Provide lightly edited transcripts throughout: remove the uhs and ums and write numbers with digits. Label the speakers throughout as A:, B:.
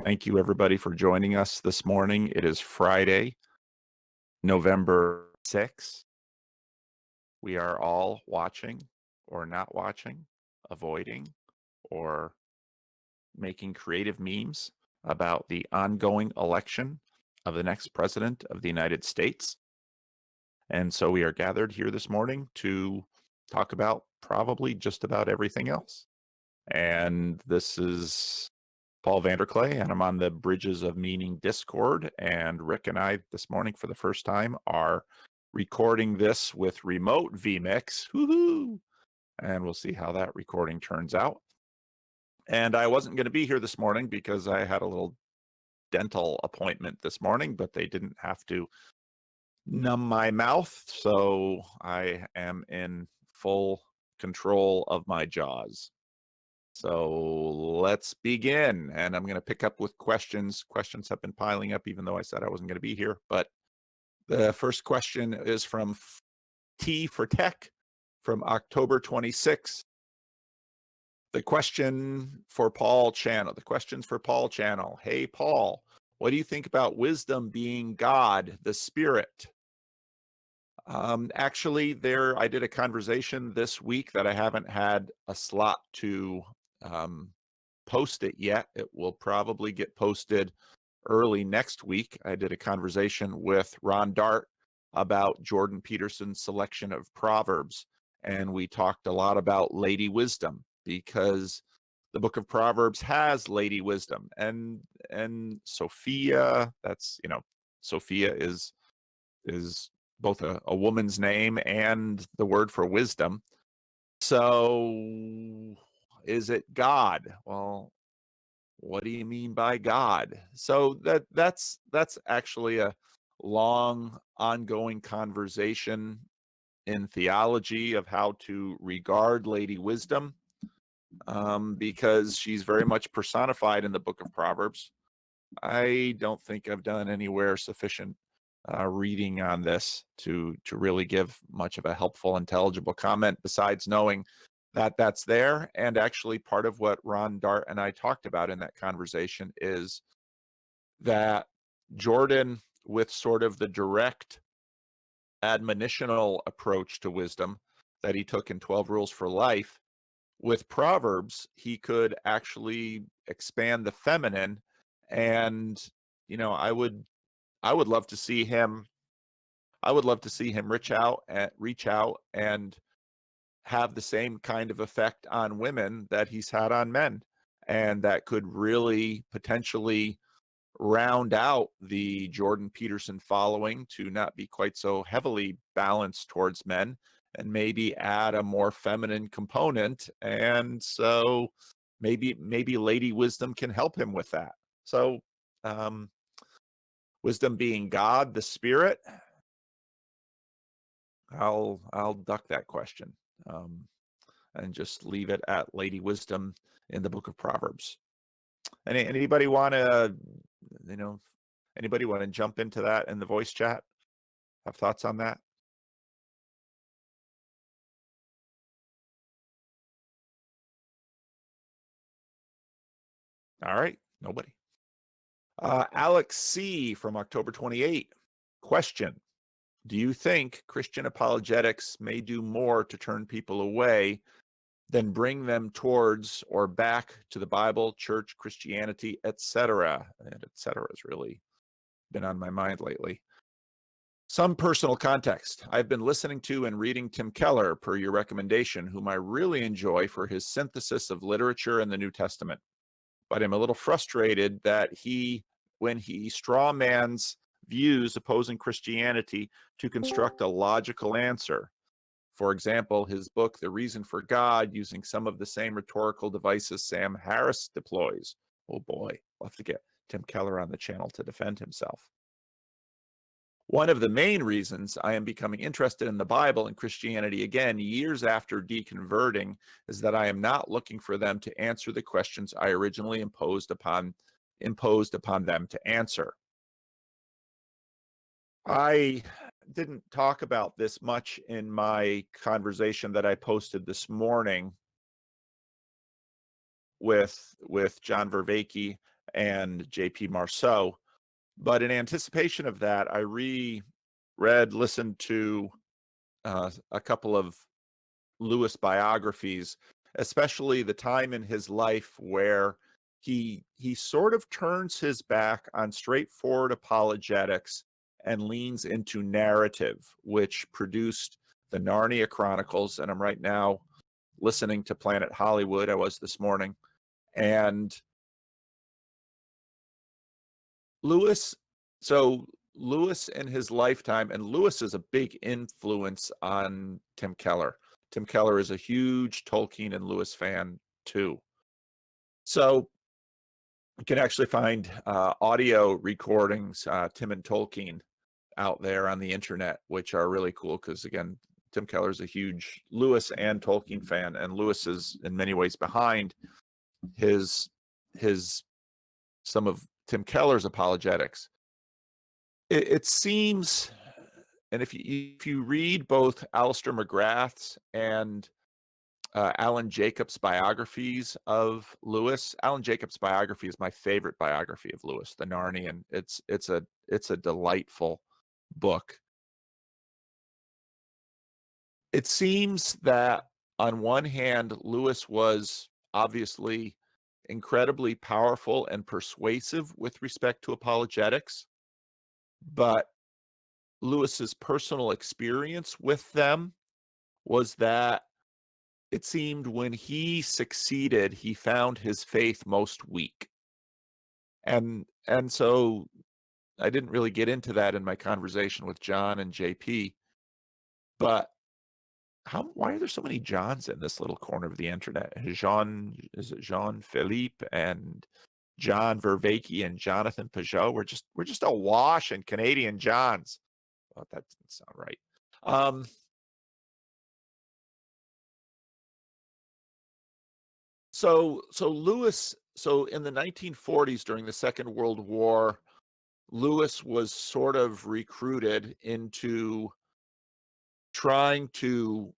A: Thank you, everybody, for joining us this morning. It is Friday, November 6th. We are all watching or not watching, avoiding, or making creative memes about the ongoing election of the next president of the United States. And so we are gathered here this morning to talk about probably just about everything else. And this is Paul Vanderklay, and I'm on the Bridges of Meaning Discord. And Rick and I, this morning for the first time, are recording this with remote vMix. Woohoo! And we'll see how that recording turns out. And I wasn't going to be here this morning because I had a little dental appointment this morning, but they didn't have to numb my mouth, so I am in full control of my jaws. So let's begin. And I'm going to pick up with questions. Questions have been piling up, even though I said I wasn't going to be here. But the first question is from T for Tech from October 26th. The question for Paul channel. The questions for Paul channel. Hey, Paul, what do you think about wisdom being God, the spirit? Actually, I did a conversation this week that I haven't had a slot to post it yet. It will probably get posted early next week. I did a conversation with Ron Dart about Jordan Peterson's selection of Proverbs, and we talked a lot about Lady Wisdom because the book of Proverbs has Lady Wisdom, and Sophia. That's Sophia is both a woman's name and the word for wisdom. So is it God? Well, what do you mean by God? So that's actually a long ongoing conversation in theology of how to regard Lady Wisdom, because she's very much personified in the book of Proverbs. I don't think I've done anywhere sufficient reading on this to really give much of a helpful, intelligible comment, besides knowing that that's there. And actually, part of what Ron Dart and I talked about in that conversation is that Jordan, with sort of the direct admonitional approach to wisdom that he took in 12 Rules for Life, with Proverbs, he could actually expand the feminine. And, I would love to see him. I would love to see him reach out and have the same kind of effect on women that he's had on men, and that could really potentially round out the Jordan Peterson following to not be quite so heavily balanced towards men, and maybe add a more feminine component. And so maybe Lady Wisdom can help him with that. So wisdom being God, the spirit, I'll duck that question, and just leave it at Lady Wisdom in the book of Proverbs. Anybody want to, anybody want to jump into that in the voice chat? Have thoughts on that? All right, nobody. Alex C. from October 28. Question: do you think Christian apologetics may do more to turn people away than bring them towards or back to the Bible, church, Christianity, etc.? And etc. has really been on my mind lately. Some personal context. I've been listening to and reading Tim Keller, per your recommendation, whom I really enjoy for his synthesis of literature and the New Testament. But I'm a little frustrated that when he strawmans views opposing Christianity to construct a logical answer. For example, his book, The Reason for God, using some of the same rhetorical devices Sam Harris deploys. Oh boy, we'll have to get Tim Keller on the channel to defend himself. One of the main reasons I am becoming interested in the Bible and Christianity again years after deconverting is that I am not looking for them to answer the questions I originally imposed upon them to answer. I didn't talk about this much in my conversation that I posted this morning with John Vervaeke and J.P. Marceau. But in anticipation of that, I listened to a couple of Lewis biographies, especially the time in his life where he sort of turns his back on straightforward apologetics and leans into narrative, which produced the Narnia Chronicles. And I'm right now listening to Planet Hollywood. I was this morning. And Lewis in his lifetime, and Lewis is a big influence on Tim Keller. Tim Keller is a huge Tolkien and Lewis fan too. So you can actually find audio recordings, Tim and Tolkien, out there on the internet, which are really cool because, again, Tim Keller is a huge Lewis and Tolkien fan, and Lewis is in many ways behind his some of Tim Keller's apologetics. It seems, and if you read both Alistair McGrath's and Alan Jacobs' biographies of Lewis, Alan Jacobs' biography is my favorite biography of Lewis, the Narnian. It's a delightful book. It seems that on one hand, Lewis was obviously incredibly powerful and persuasive with respect to apologetics, but Lewis's personal experience with them was that it seemed when he succeeded, he found his faith most weak. And so I didn't really get into that in my conversation with John and JP, but why are there so many Johns in this little corner of the internet? Is it Jean-Philippe and John Vervaeke and Jonathan Peugeot? We're just awash in Canadian Johns. Well, that doesn't sound right. So Lewis, in the 1940s during the Second World War, Lewis was sort of recruited into trying to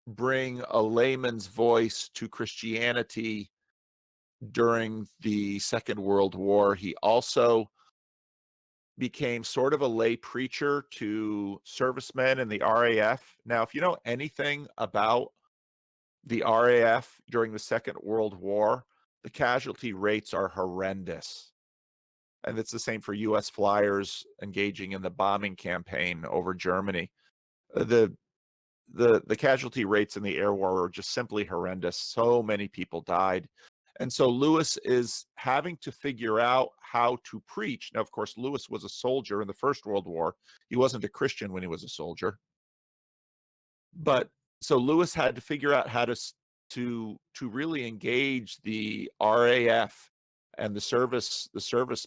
A: bring a layman's voice to Christianity during the Second World War. He also became sort of a lay preacher to servicemen in the RAF. Now, if you know anything about the RAF during the Second World War, the casualty rates are horrendous. And it's the same for US flyers engaging in the bombing campaign over Germany. The casualty rates in the air war were just simply horrendous. So many people died. And so Lewis is having to figure out how to preach. Now, of course, Lewis was a soldier in the First World War. He wasn't a Christian when he was a soldier. But so Lewis had to figure out how to really engage the RAF and the service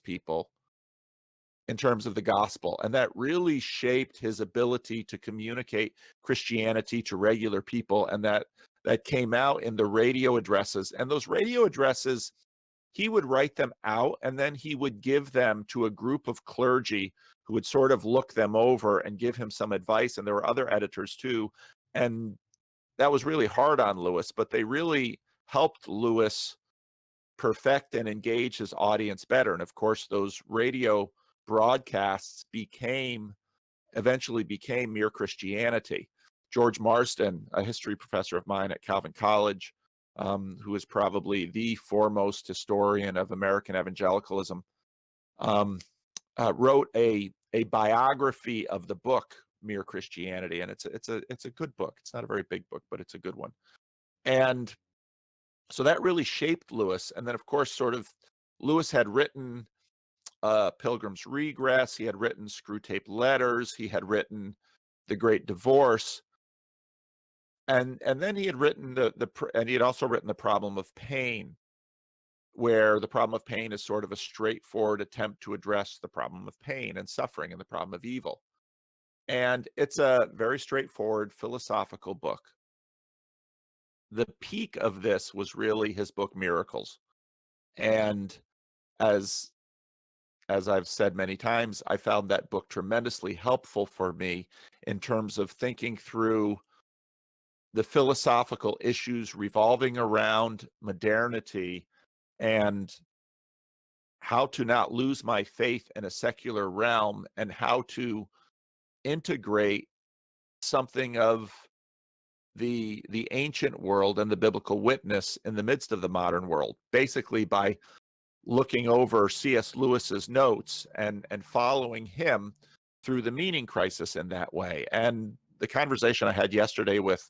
A: people in terms of the gospel. And that really shaped his ability to communicate Christianity to regular people. And that came out in the radio addresses. And those radio addresses, he would write them out and then he would give them to a group of clergy who would sort of look them over and give him some advice. And there were other editors too. And that was really hard on Lewis, but they really helped Lewis perfect and engage his audience better. And of course, those radio broadcasts eventually became Mere Christianity. George Marsden, a history professor of mine at Calvin College, who is probably the foremost historian of American evangelicalism, wrote a biography of the book Mere Christianity, and it's a good book. It's not a very big book, but it's a good one. And so that really shaped Lewis. And then, of course, sort of Lewis had written Pilgrim's Regress. He had written Screwtape Letters. He had written The Great Divorce. And then he had written and he had also written The Problem of Pain, where the problem of pain is sort of a straightforward attempt to address the problem of pain and suffering and the problem of evil. And it's a very straightforward philosophical book. The peak of this was really his book Miracles. And as I've said many times, I found that book tremendously helpful for me in terms of thinking through the philosophical issues revolving around modernity and how to not lose my faith in a secular realm and how to integrate something of the ancient world and the biblical witness in the midst of the modern world, basically by looking over C.S. Lewis's notes and following him through the meaning crisis in that way. And the conversation I had yesterday with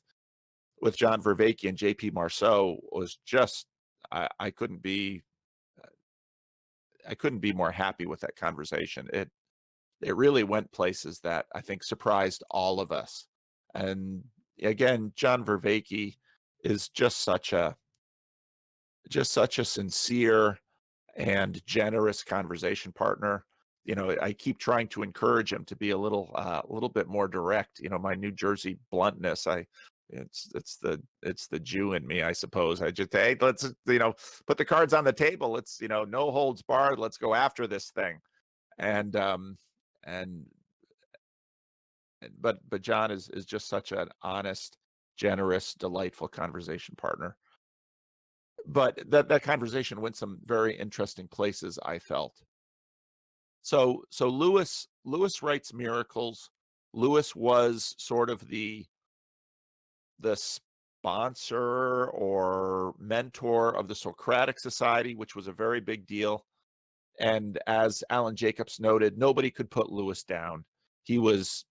A: John Vervaeke and J.P. Marceau was just I couldn't be more happy with that conversation. It really went places that I think surprised all of us. And again, John Vervaeke is just such a sincere and generous conversation partner. You know, I keep trying to encourage him to be a little bit more direct. You know, my New Jersey bluntness, it's the Jew in me, I suppose. I just, hey, let's, put the cards on the table. Let's, no holds barred. Let's go after this thing. And and but John is just such an honest, generous, delightful conversation partner. But that conversation went some very interesting places, I felt. So Lewis writes miracles. Lewis was sort of the sponsor or mentor of the Socratic Society, which was a very big deal. And as Alan Jacobs noted, nobody could put Lewis down. He was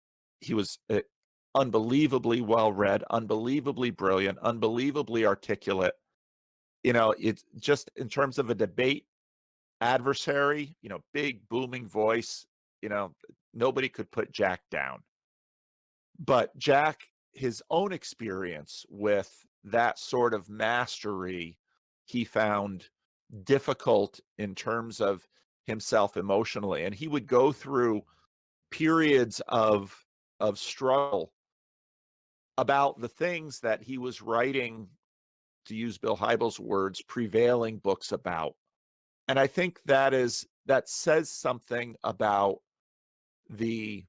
A: unbelievably well read, unbelievably brilliant, unbelievably articulate. It's just in terms of a debate adversary, big booming voice, nobody could put Jack down. But Jack, his own experience with that sort of mastery, he found difficult in terms of himself emotionally. And he would go through periods of struggle about the things that he was writing, to use Bill Hybels' words, prevailing books about. And I think that says something about this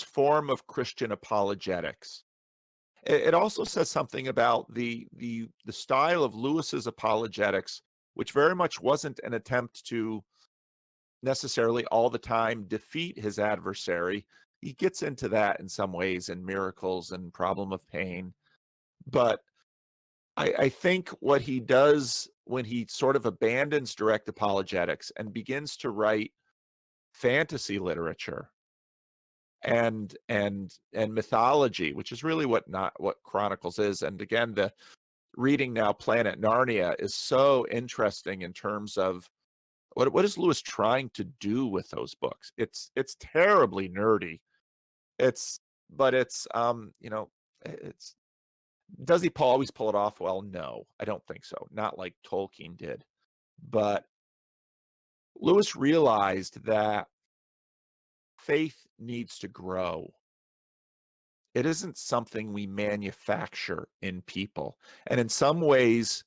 A: form of Christian apologetics. It also says something about the style of Lewis's apologetics, which very much wasn't an attempt to necessarily all the time defeat his adversary. He gets into that in some ways in Miracles and Problem of Pain. But I think what he does when he sort of abandons direct apologetics and begins to write fantasy literature and mythology, which is really what Chronicles is. And again, the reading now Planet Narnia is so interesting in terms of what is Lewis trying to do with those books. It's terribly nerdy. It's does he always pull it off well? No, I don't think so. Not like Tolkien did. But Lewis realized that faith needs to grow. It isn't something we manufacture in people. And in some ways,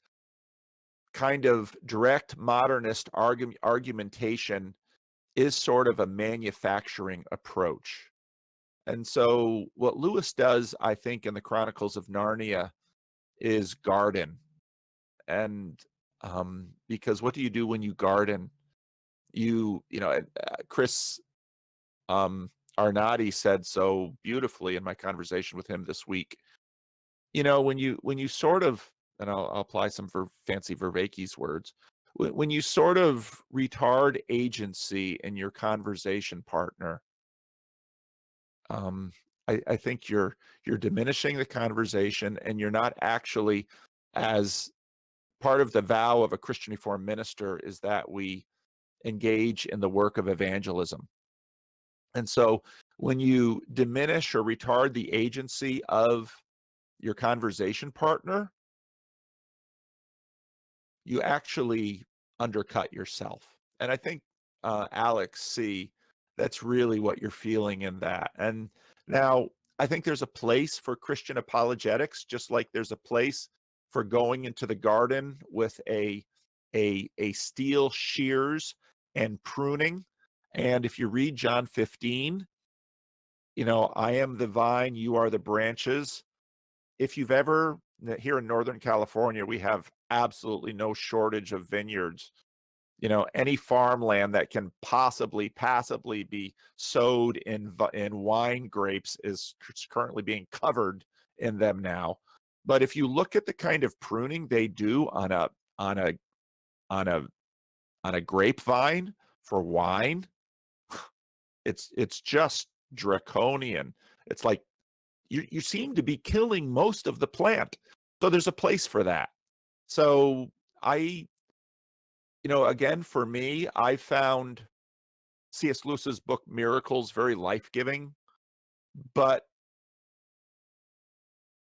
A: kind of direct modernist argumentation is sort of a manufacturing approach. And so what Lewis does, I think, in the Chronicles of Narnia is garden. And because what do you do when you garden? Chris Arnatti said so beautifully in my conversation with him this week. When you sort of, and I'll apply some fancy Vervaeke's words, when you sort of retard agency in your conversation partner, I think you're diminishing the conversation, and you're not actually, as part of the vow of a Christian Reformed minister is that we engage in the work of evangelism. And so when you diminish or retard the agency of your conversation partner, you actually undercut yourself. And I think, Alex C., that's really what you're feeling in that. And now I think there's a place for Christian apologetics, just like there's a place for going into the garden with a steel shears and pruning. And if you read John 15, I am the vine, you are the branches. If you've ever here in Northern California, we have absolutely no shortage of vineyards. Any farmland that can possibly passably be sowed in wine grapes is currently being covered in them now. But if you look at the kind of pruning they do on a on a on a grapevine for wine, it's just draconian. It's like you seem to be killing most of the plant. So there's a place for that. So I, again, for me, I found C.S. Lewis's book Miracles very life-giving, but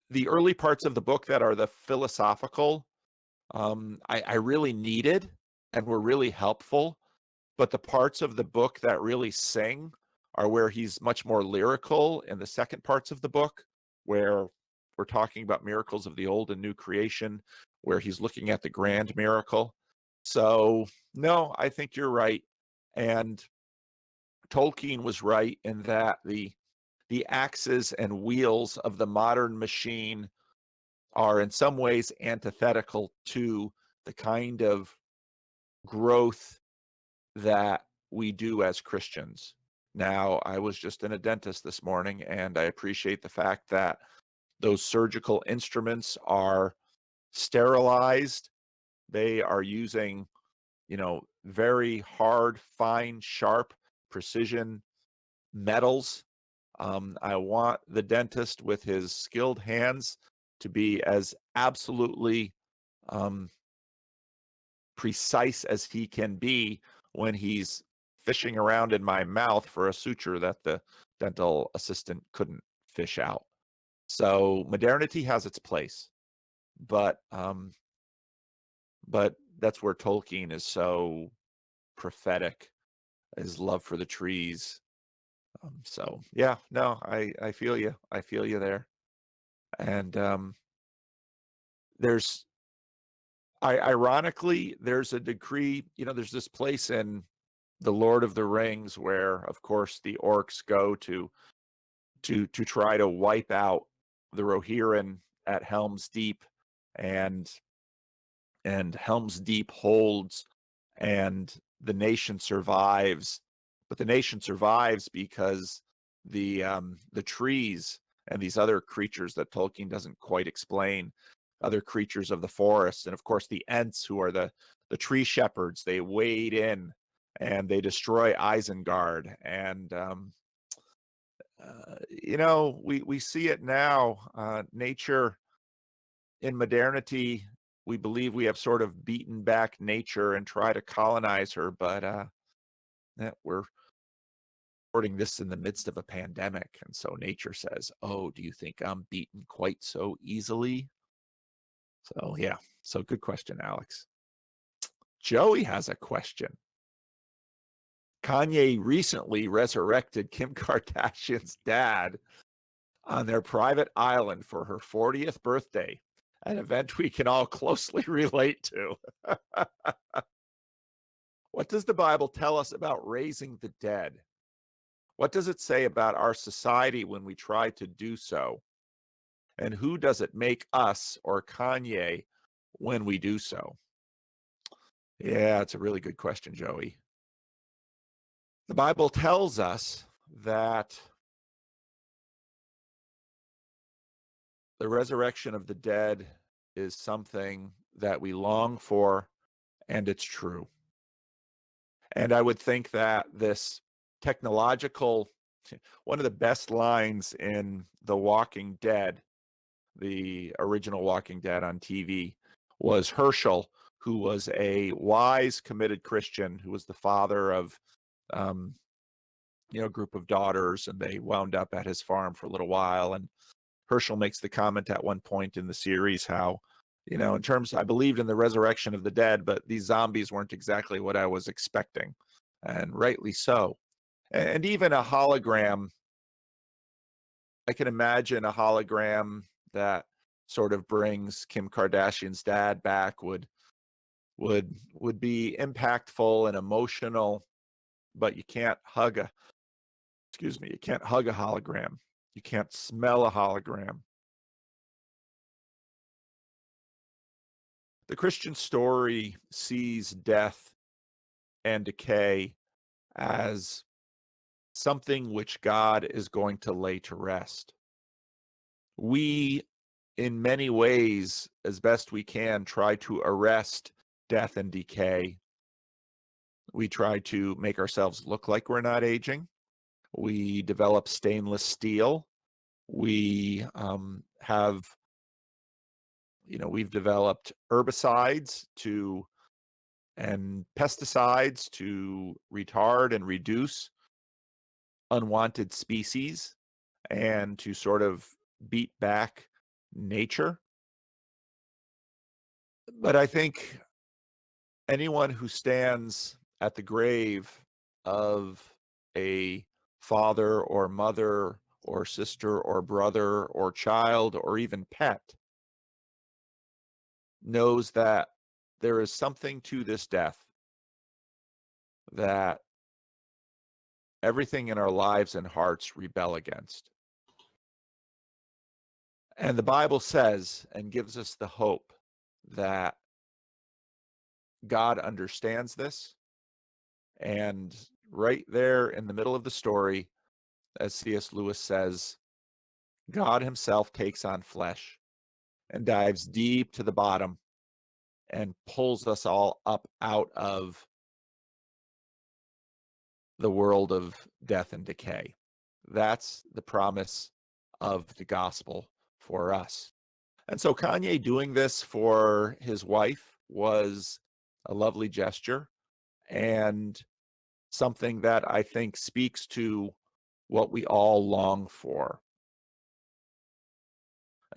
A: the early parts of the book that are the philosophical, I really needed and were really helpful. But the parts of the book that really sing are where he's much more lyrical in the second parts of the book, where we're talking about miracles of the old and new creation, where he's looking at the grand miracle. So, no, I think you're right. And Tolkien was right in that the axes and wheels of the modern machine are in some ways antithetical to the kind of growth that we do as Christians. Now, I was just in a dentist this morning, and I appreciate the fact that those surgical instruments are sterilized. They are using, very hard, fine, sharp, precision metals. I want the dentist with his skilled hands to be as absolutely um, precise as he can be when he's fishing around in my mouth for a suture that the dental assistant couldn't fish out. So modernity has its place, but that's where Tolkien is so prophetic, his love for the trees. So yeah, no, I feel you. I feel you there. And there's ironically, there's a decree, there's this place in the Lord of the Rings where, of course, the orcs go to try to wipe out the Rohirrim at Helm's Deep, and Helm's Deep holds, and the nation survives. But the nation survives because the trees and these other creatures that Tolkien doesn't quite explain, other creatures of the forest, and of course the Ents, who are the tree shepherds, they wade in and they destroy Isengard. And we see it now. Nature in modernity, we believe we have sort of beaten back nature and try to colonize her, but we're recording this in the midst of a pandemic, and so nature says, "Oh, do you think I'm beaten quite so easily?" So yeah, so good question, Alex. Joey has a question. Kanye recently resurrected Kim Kardashian's dad on their private island for her 40th birthday, an event we can all closely relate to. What does the Bible tell us about raising the dead? What does it say about our society when we try to do so? And who does it make us or Kanye when we do so? Yeah, it's a really good question, Joey. The Bible tells us that the resurrection of the dead is something that we long for, and it's true. And I would think that this technological, one of the best lines in The Walking Dead, the original Walking Dead on TV, was Herschel, who was a wise, committed Christian, who was the father of, a group of daughters, and they wound up at his farm for a little while. And Herschel makes the comment at one point in the series how, in terms, I believed in the resurrection of the dead, but these zombies weren't exactly what I was expecting, and rightly so. And even a hologram, I can imagine a hologram that sort of brings Kim Kardashian's dad back would be impactful and emotional, but you can't hug a hologram. You can't smell a hologram. The Christian story sees death and decay as something which God is going to lay to rest. We, in many ways, as best we can, try to arrest death and decay. We try to make ourselves look like we're not aging. We develop stainless steel. We have, we've developed herbicides and pesticides to retard and reduce unwanted species and to sort of beat back nature. But I think anyone who stands at the grave of a father or mother or sister or brother or child or even pet knows that there is something to this death that everything in our lives and hearts rebel against. And the Bible says and gives us the hope that God understands this. And right there in the middle of the story, as C.S. Lewis says, God himself takes on flesh and dives deep to the bottom and pulls us all up out of the world of death and decay. That's the promise of the gospel for us. And so Kanye doing this for his wife was a lovely gesture and something that I think speaks to what we all long for.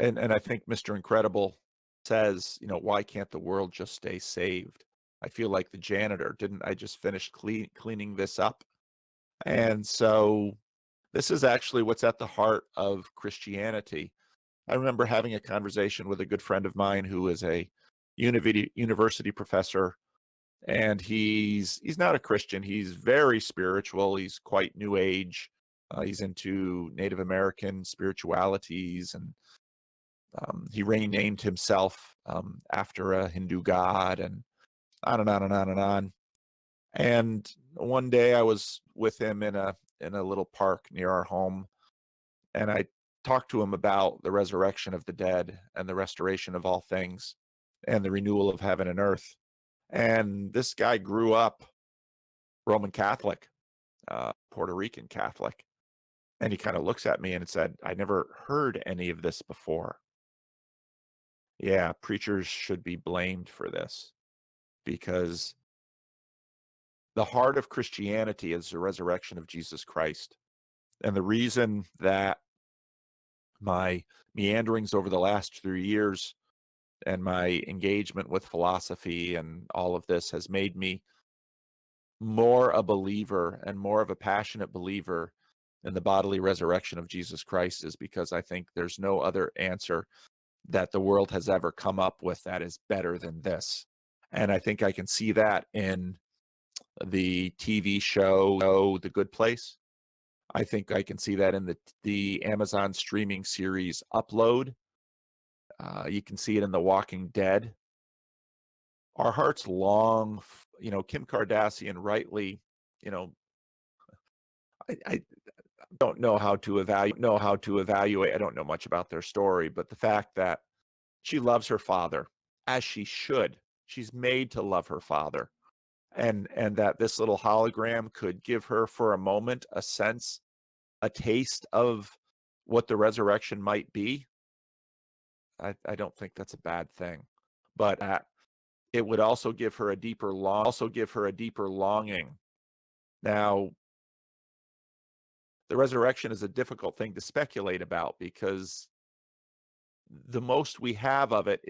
A: And I think Mr. Incredible says, why can't the world just stay saved? I feel like the janitor. Didn't I just finish cleaning this up? And so this is actually what's at the heart of Christianity. I remember having a conversation with a good friend of mine who is a university professor, and he's not a Christian. He's very spiritual. He's quite New Age. He's into Native American spiritualities, and he renamed himself after a Hindu god, and on and on and on and on. And one day I was with him in a little park near our home, and I talked to him about the resurrection of the dead and the restoration of all things and the renewal of heaven and earth. And this guy grew up Roman Catholic, Puerto Rican Catholic. And he kind of looks at me and said, I never heard any of this before. Yeah, preachers should be blamed for this because the heart of Christianity is the resurrection of Jesus Christ. And the reason that my meanderings over the last 3 years and my engagement with philosophy and all of this has made me more a believer and more of a passionate believer in the bodily resurrection of Jesus Christ is because I think there's no other answer that the world has ever come up with that is better than this. And I think I can see that in the TV show The Good Place. I think I can see that in the Amazon streaming series Upload. You can see it in The Walking Dead. Our hearts long, Kim Kardashian rightly, I don't know how to evaluate. I don't know much about their story, but the fact that she loves her father as she should. She's made to love her father. And that this little hologram could give her for a moment a sense, a taste of what the resurrection might be. I don't think that's a bad thing. But it would also give her a deeper longing. Now, the resurrection is a difficult thing to speculate about because the most we have of it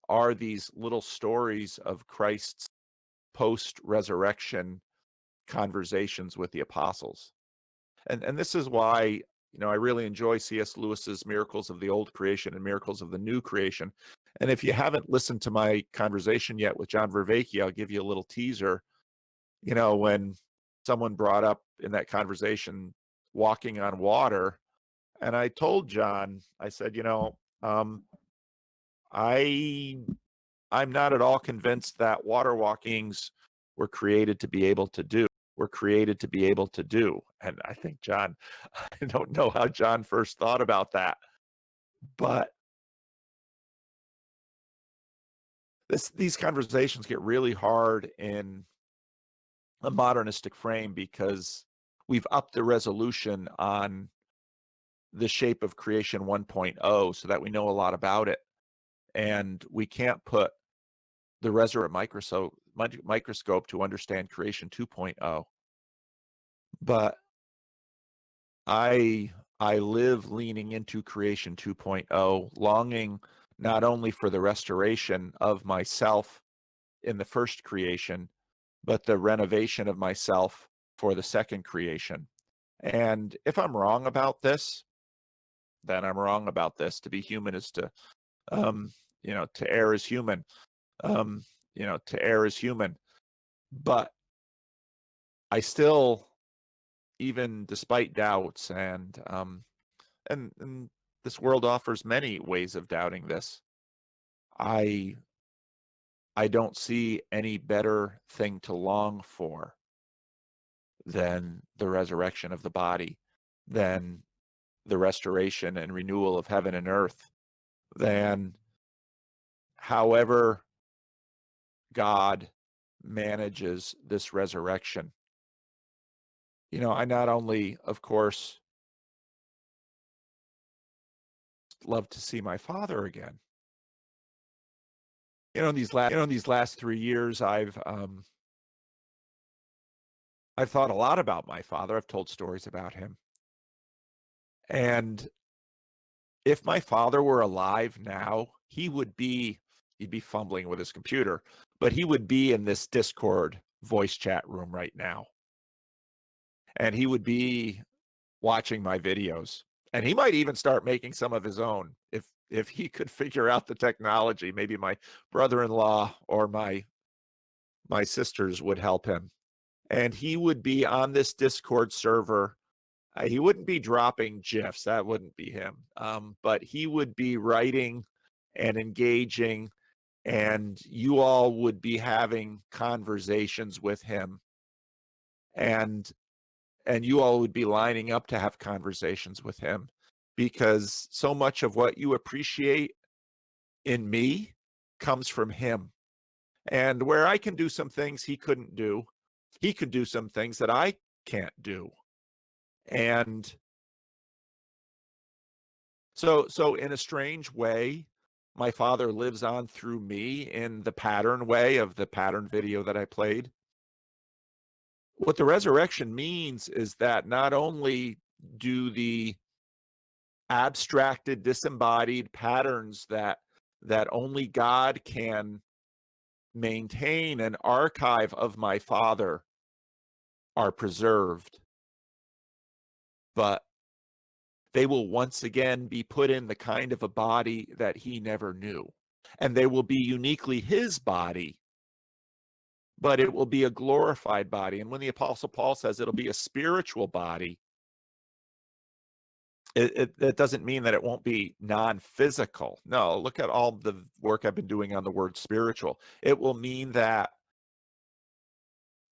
A: are these little stories of Christ's post-resurrection conversations with the apostles. And this is why, I really enjoy C.S. Lewis's Miracles of the Old Creation and Miracles of the New Creation. And if you haven't listened to my conversation yet with John Vervaeke, I'll give you a little teaser. When someone brought up in that conversation walking on water, and I told John, I said, I I'm not at all convinced that water walkings were created to be able to do. And I think John, I don't know how John first thought about that, but these conversations get really hard in a modernistic frame because we've upped the resolution on the shape of creation 1.0 so that we know a lot about it. And we can't put the Resurrect microscope to understand creation 2.0. But I live leaning into creation 2.0, longing not only for the restoration of myself in the first creation, but the renovation of myself for the second creation. And if I'm wrong about this, then I'm wrong about this. To be human is to, to err is human. To err is human. But I still, even despite doubts, and this world offers many ways of doubting this, I don't see any better thing to long for than the resurrection of the body, than the restoration and renewal of heaven and earth, than however God manages this resurrection. I not only, of course, love to see my father again. In these last 3 years, I've thought a lot about my father. I've told stories about him. And if my father were alive now, he'd be fumbling with his computer, but he would be in this Discord voice chat room right now. And he would be watching my videos. And he might even start making some of his own if he could figure out the technology. Maybe my brother-in-law or my sisters would help him. And he would be on this Discord server. He wouldn't be dropping GIFs. That wouldn't be him. But he would be writing and engaging, and you all would be having conversations with him. And you all would be lining up to have conversations with him, because so much of what you appreciate in me comes from him. And where I can do some things he couldn't do, he could do some things that I can't do. And so in a strange way, my father lives on through me in the pattern way of the pattern video that I played. What the resurrection means is that not only do the abstracted, disembodied patterns that only God can maintain an archive of my father are preserved, but they will once again be put in the kind of a body that he never knew. And they will be uniquely his body, but it will be a glorified body. And when the Apostle Paul says it'll be a spiritual body, it doesn't mean that it won't be non-physical. No, look at all the work I've been doing on the word spiritual. It will mean that,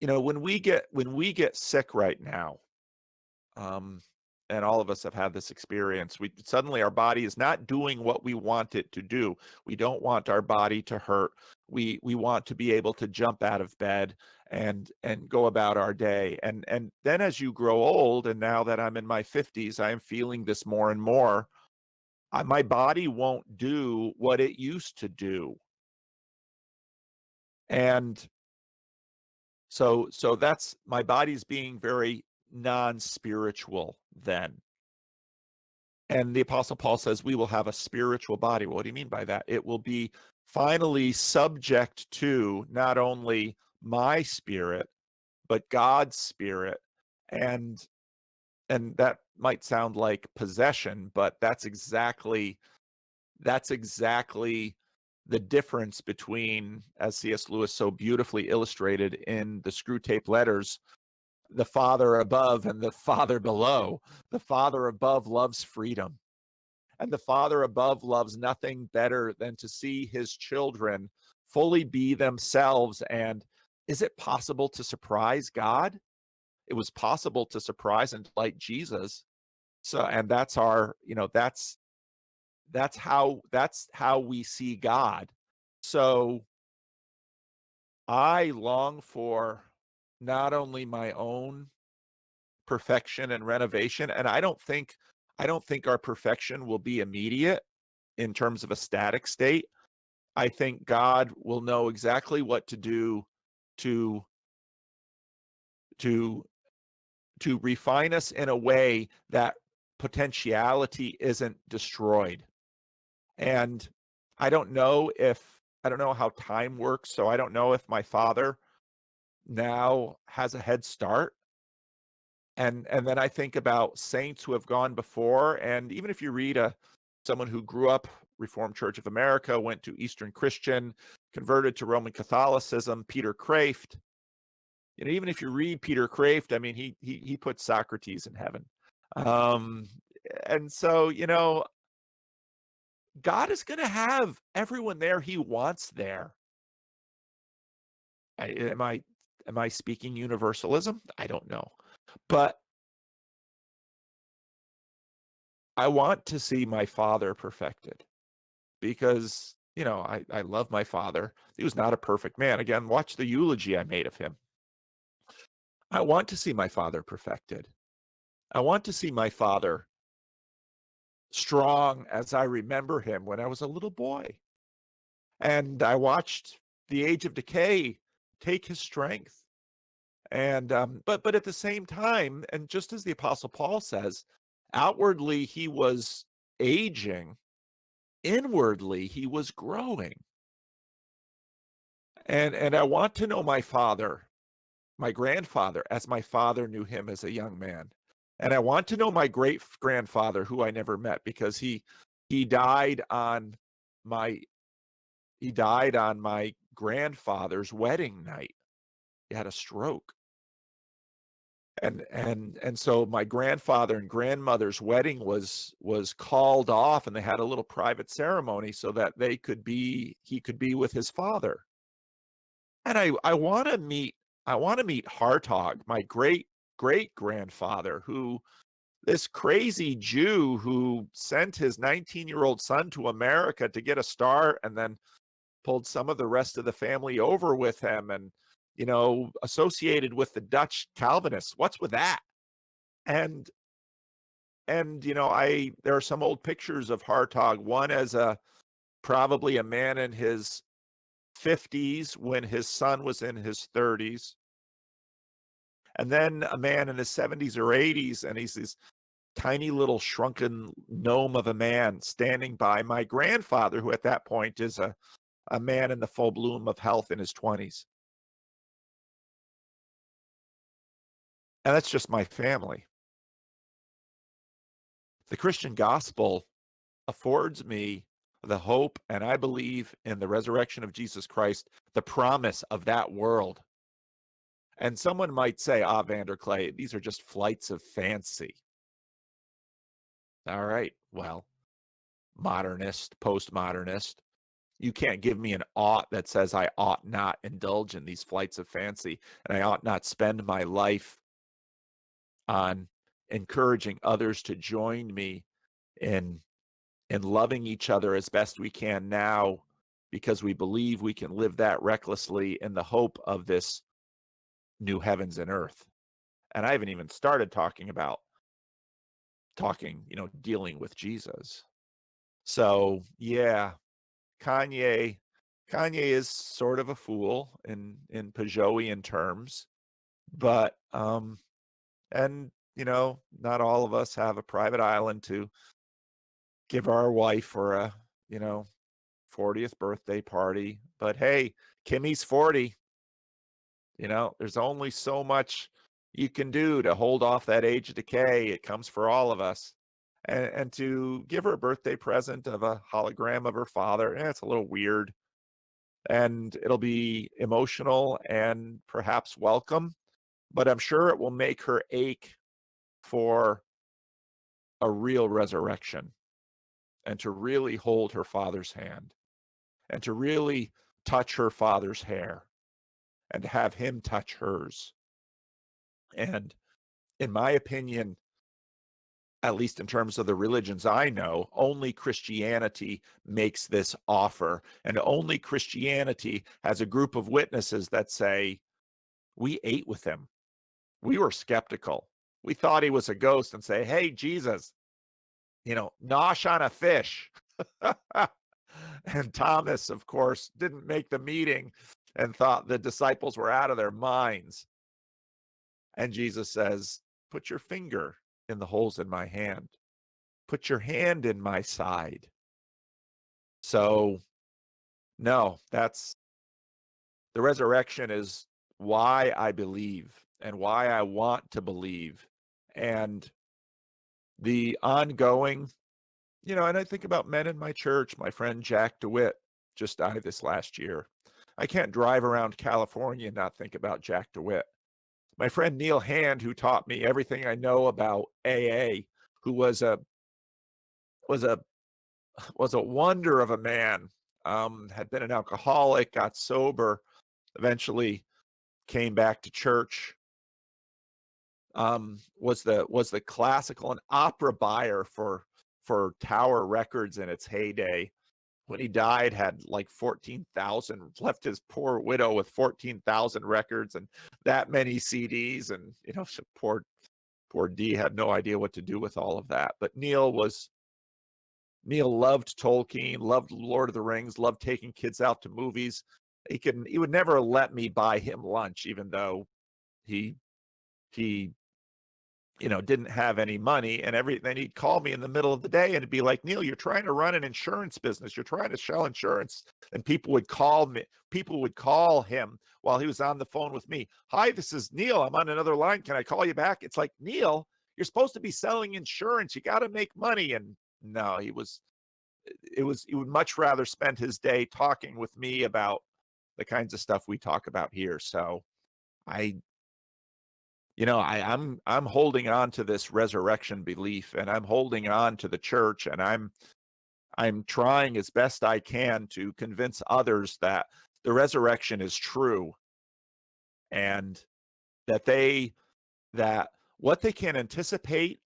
A: when we get sick right now, and all of us have had this experience, suddenly our body is not doing what we want it to do. We don't want our body to hurt. We want to be able to jump out of bed and go about our day. And then as you grow old, and now that I'm in my 50s, I am feeling this more and more. My body won't do what it used to do. And so that's, my body's being very non-spiritual then. And the Apostle Paul says we will have a spiritual body. Well, what do you mean by that? It will be finally subject to not only my spirit, but God's spirit. And that might sound like possession, but that's exactly the difference between, as C.S. Lewis so beautifully illustrated in the Screw Tape Letters, the Father above and the Father below. The Father above loves freedom. And the Father above loves nothing better than to see his children fully be themselves. And is it possible to surprise God? It was possible to surprise and delight Jesus. So, and that's our, that's how we see God. So I long for not only my own perfection and renovation, and I don't think our perfection will be immediate in terms of a static state. I think God will know exactly what to do to to to refine us in a way that potentiality isn't destroyed. And I don't know how time works, so I don't know if my father now has a head start. And then I think about saints who have gone before, and even if you read someone who grew up Reformed Church of America, went to Eastern Christian, converted to Roman Catholicism, Peter Kraft. Even if you read Peter Kraft, I mean, he put Socrates in heaven. Um, and so, God is going to have everyone there he wants there. Am I speaking universalism? I don't know, but I want to see my father perfected because I love my father. He was not a perfect man. Again, watch the eulogy I made of him. I want to see my father perfected. I want to see my father strong as I remember him when I was a little boy. And I watched the age of decay take his strength. And but at the same time, and just as the Apostle Paul says, outwardly he was aging, inwardly he was growing. And I want to know my father, my grandfather, as my father knew him as a young man. And I want to know my great grandfather, who I never met, because he died on my he died on my grandfather's wedding night. He had a stroke. And so my grandfather and grandmother's wedding was called off, and they had a little private ceremony so that he could be with his father. And I want to meet Hartog, my great grandfather, who this crazy Jew who sent his 19-year-old son to America to get a start, and then pulled some of the rest of the family over with him, and associated with the Dutch Calvinists. What's with that? And I there are some old pictures of Hartog, one as probably a man in his 50s when his son was in his 30s, and then a man in his 70s or 80s, and he's this tiny little shrunken gnome of a man standing by my grandfather, who at that point is a man in the full bloom of health in his 20s. And that's just my family. The Christian gospel affords me the hope, and I believe in the resurrection of Jesus Christ, the promise of that world. And someone might say, Vanderclay, these are just flights of fancy. All right, well, modernist, postmodernist, you can't give me an ought that says I ought not indulge in these flights of fancy, and I ought not spend my life on encouraging others to join me in loving each other as best we can now, because we believe we can live that recklessly in the hope of this new heavens and earth. And I haven't even started dealing with Jesus. So yeah, Kanye Kanye is sort of a fool in Pajoian terms, but and not all of us have a private island to give our wife for a, 40th birthday party. But hey, Kimmy's 40. There's only so much you can do to hold off that age of decay. It comes for all of us. And to give her a birthday present of a hologram of her father, it's a little weird. And it'll be emotional and perhaps welcome, but I'm sure it will make her ache for a real resurrection, and to really hold her father's hand, and to really touch her father's hair and have him touch hers. And in my opinion, at least in terms of the religions I know, only Christianity makes this offer. And only Christianity has a group of witnesses that say, we ate with him. We were skeptical. We thought he was a ghost, and say, hey, Jesus, nosh on a fish. And Thomas, of course, didn't make the meeting and thought the disciples were out of their minds. And Jesus says, put your finger in the holes in my hand. Put your hand in my side. So, no, that's the resurrection is why I believe and why I want to believe. And the ongoing, and I think about men in my church. My friend Jack DeWitt just died this last year. I can't drive around California and not think about Jack DeWitt. My friend Neil Hand, who taught me everything I know about AA, who was a wonder of a man, had been an alcoholic, got sober, eventually came back to church, was the classical and opera buyer for Tower Records in its heyday. When he died, had like 14,000, left his poor widow with 14,000 records and that many CDs. And, poor D had no idea what to do with all of that. But Neil loved Tolkien, loved Lord of the Rings, loved taking kids out to movies. He would never let me buy him lunch, even though he didn't have any money. And then he'd call me in the middle of the day and it'd be like, Neil, you're trying to run an insurance business. You're trying to sell insurance. And people would call him while he was on the phone with me. Hi, this is Neil. I'm on another line. Can I call you back? It's like, Neil, you're supposed to be selling insurance. You got to make money. And no, he would much rather spend his day talking with me about the kinds of stuff we talk about here. So I'm holding on to this resurrection belief, and I'm holding on to the church, and I'm trying as best I can to convince others that the resurrection is true, and that what they can anticipate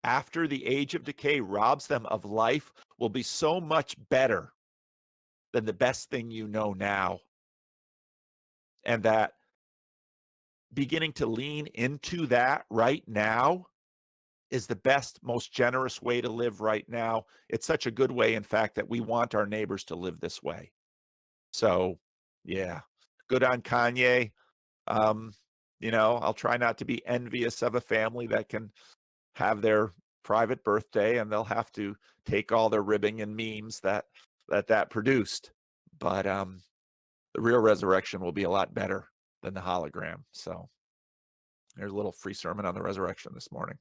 A: after the age of decay robs them of life will be so much better than the best thing you know now. And that beginning to lean into that right now is the best, most generous way to live right now. It's such a good way, in fact, that we want our neighbors to live this way. So, yeah, good on Kanye. I'll try not to be envious of a family that can have their private birthday and they'll have to take all their ribbing and memes that produced. But the real resurrection will be a lot better than the hologram. So there's a little free sermon on the resurrection this morning.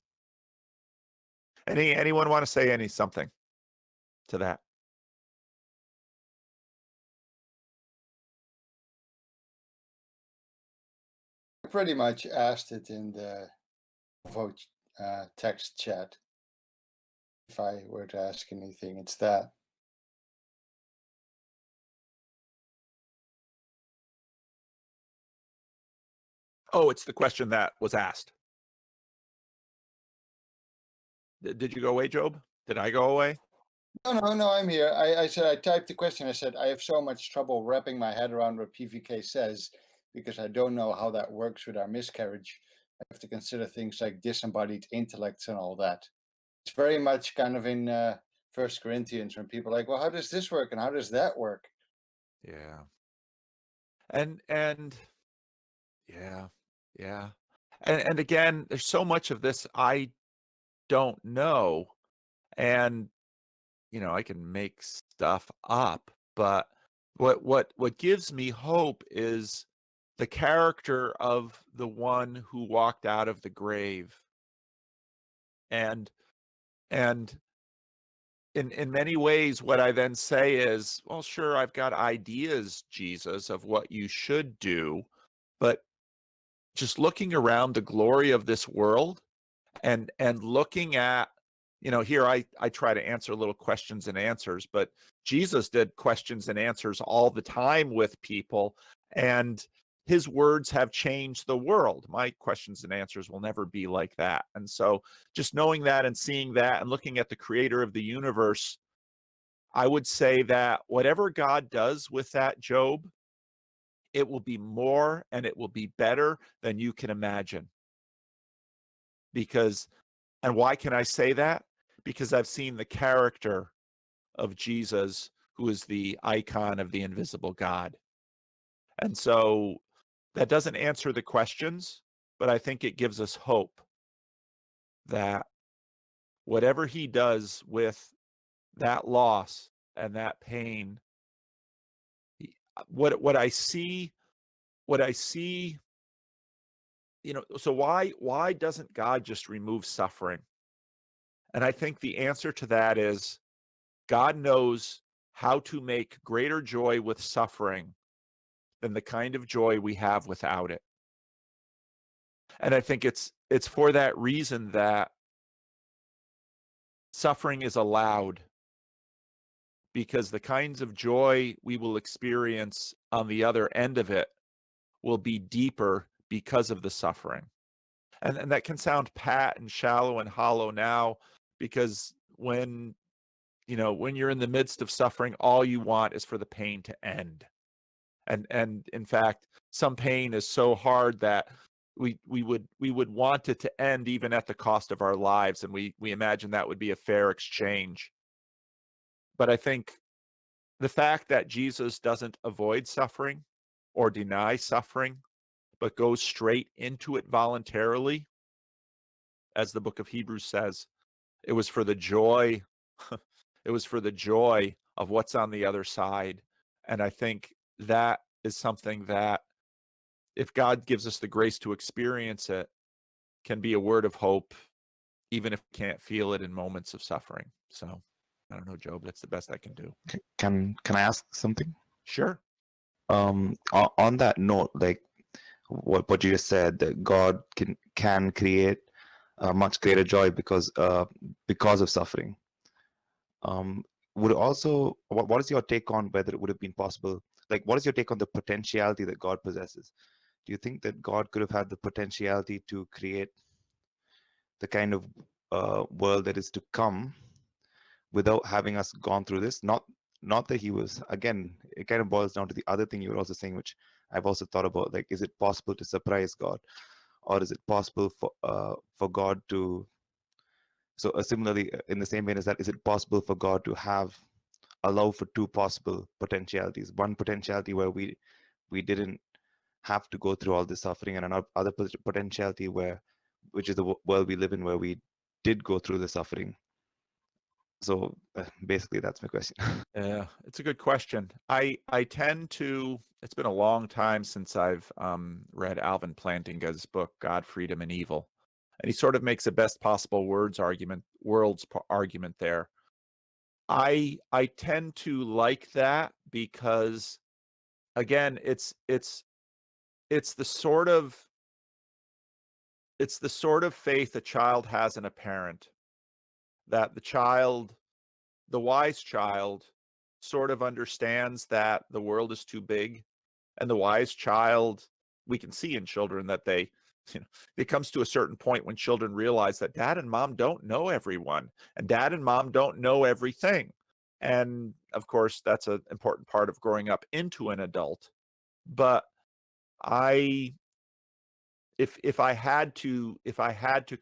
A: Anyone want to say something to that?
B: I pretty much asked it in the vote text chat. If I were to ask anything, it's that.
A: Oh, it's the question that was asked. Did you go away, Job? Did I go away?
B: No, I'm here. I said, I typed the question. I said, I have so much trouble wrapping my head around what PVK says because I don't know how that works with our miscarriage. I have to consider things like disembodied intellects and all that. It's very much kind of in 1 Corinthians when people are like, well, how does this work and how does that work?
A: Yeah. And yeah. And again, there's so much of this I don't know. And I can make stuff up, but what gives me hope is the character of the one who walked out of the grave. And in many ways, what I then say is, well, sure, I've got ideas, Jesus, of what you should do, but just looking around the glory of this world and looking at, here I try to answer little questions and answers, but Jesus did questions and answers all the time with people, and his words have changed the world. My questions and answers will never be like that. And so just knowing that and seeing that and looking at the creator of the universe, I would say that whatever God does with that, Job, it will be more and it will be better than you can imagine. Because, and why can I say that? Because I've seen the character of Jesus, who is the icon of the invisible God. And so that doesn't answer the questions, but I think it gives us hope that whatever he does with that loss and that pain, what I see, so why doesn't God just remove suffering? And I think the answer to that is God knows how to make greater joy with suffering than the kind of joy we have without it. And I think it's for that reason that suffering is allowed, because the kinds of joy we will experience on the other end of it will be deeper because of the suffering. And that can sound pat and shallow and hollow now, because when you're in the midst of suffering, all you want is for the pain to end. And in fact, some pain is so hard that we would want it to end even at the cost of our lives, and we imagine that would be a fair exchange. But I think the fact that Jesus doesn't avoid suffering or deny suffering, but goes straight into it voluntarily, as the book of Hebrews says, it was for the joy, it was for the joy of what's on the other side. And I think that is something that, if God gives us the grace to experience it, can be a word of hope, even if we can't feel it in moments of suffering. So I don't know, Job, that's the best I can do.
C: Can I ask something?
A: Sure.
C: On that note, like what you just said, that God can create a much greater joy because of suffering. Would also, what is your take on whether it would have been possible? Like, what is your take on the potentiality that God possesses? Do you think that God could have had the potentiality to create the kind of world that is to come without having us gone through this? Not that he was, again, it kind of boils down to the other thing you were also saying, which I've also thought about, like, is it possible to surprise God, or is it possible for God to, so similarly, in the same vein as that, is it possible for God to allow for two possible potentialities, one potentiality where we didn't have to go through all this suffering, and another potentiality which is the world we live in, where we did go through the suffering? So basically that's my question.
A: Yeah, it's a good question. I tend to, it's been a long time since I've read Alvin Plantinga's book, God, Freedom, and Evil. And he sort of makes a best possible worlds argument there. I tend to like that because, again, it's the sort of faith a child has in a parent, that the wise child sort of understands that the world is too big, and the wise child, we can see in children that it comes to a certain point when children realize that dad and mom don't know everyone, and dad and mom don't know everything. And of course, that's an important part of growing up into an adult. But I if I had to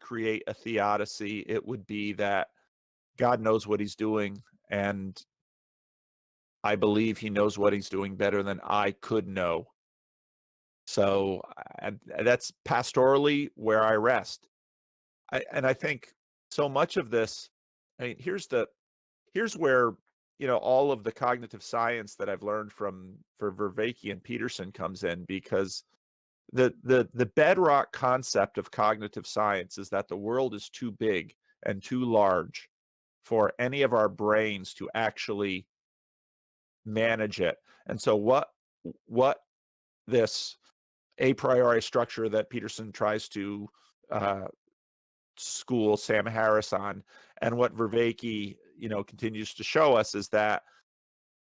A: create a theodicy, it would be that God knows what he's doing, and I believe he knows what he's doing better than I could know. So that's pastorally where I rest. And I think so much of this, I mean, here's where, all of the cognitive science that I've learned from for Vervaeke and Peterson comes in, because the bedrock concept of cognitive science is that the world is too big and too large for any of our brains to actually manage it. And so what this a priori structure that Peterson tries to school Sam Harris on, and what Vervaeke, continues to show us is that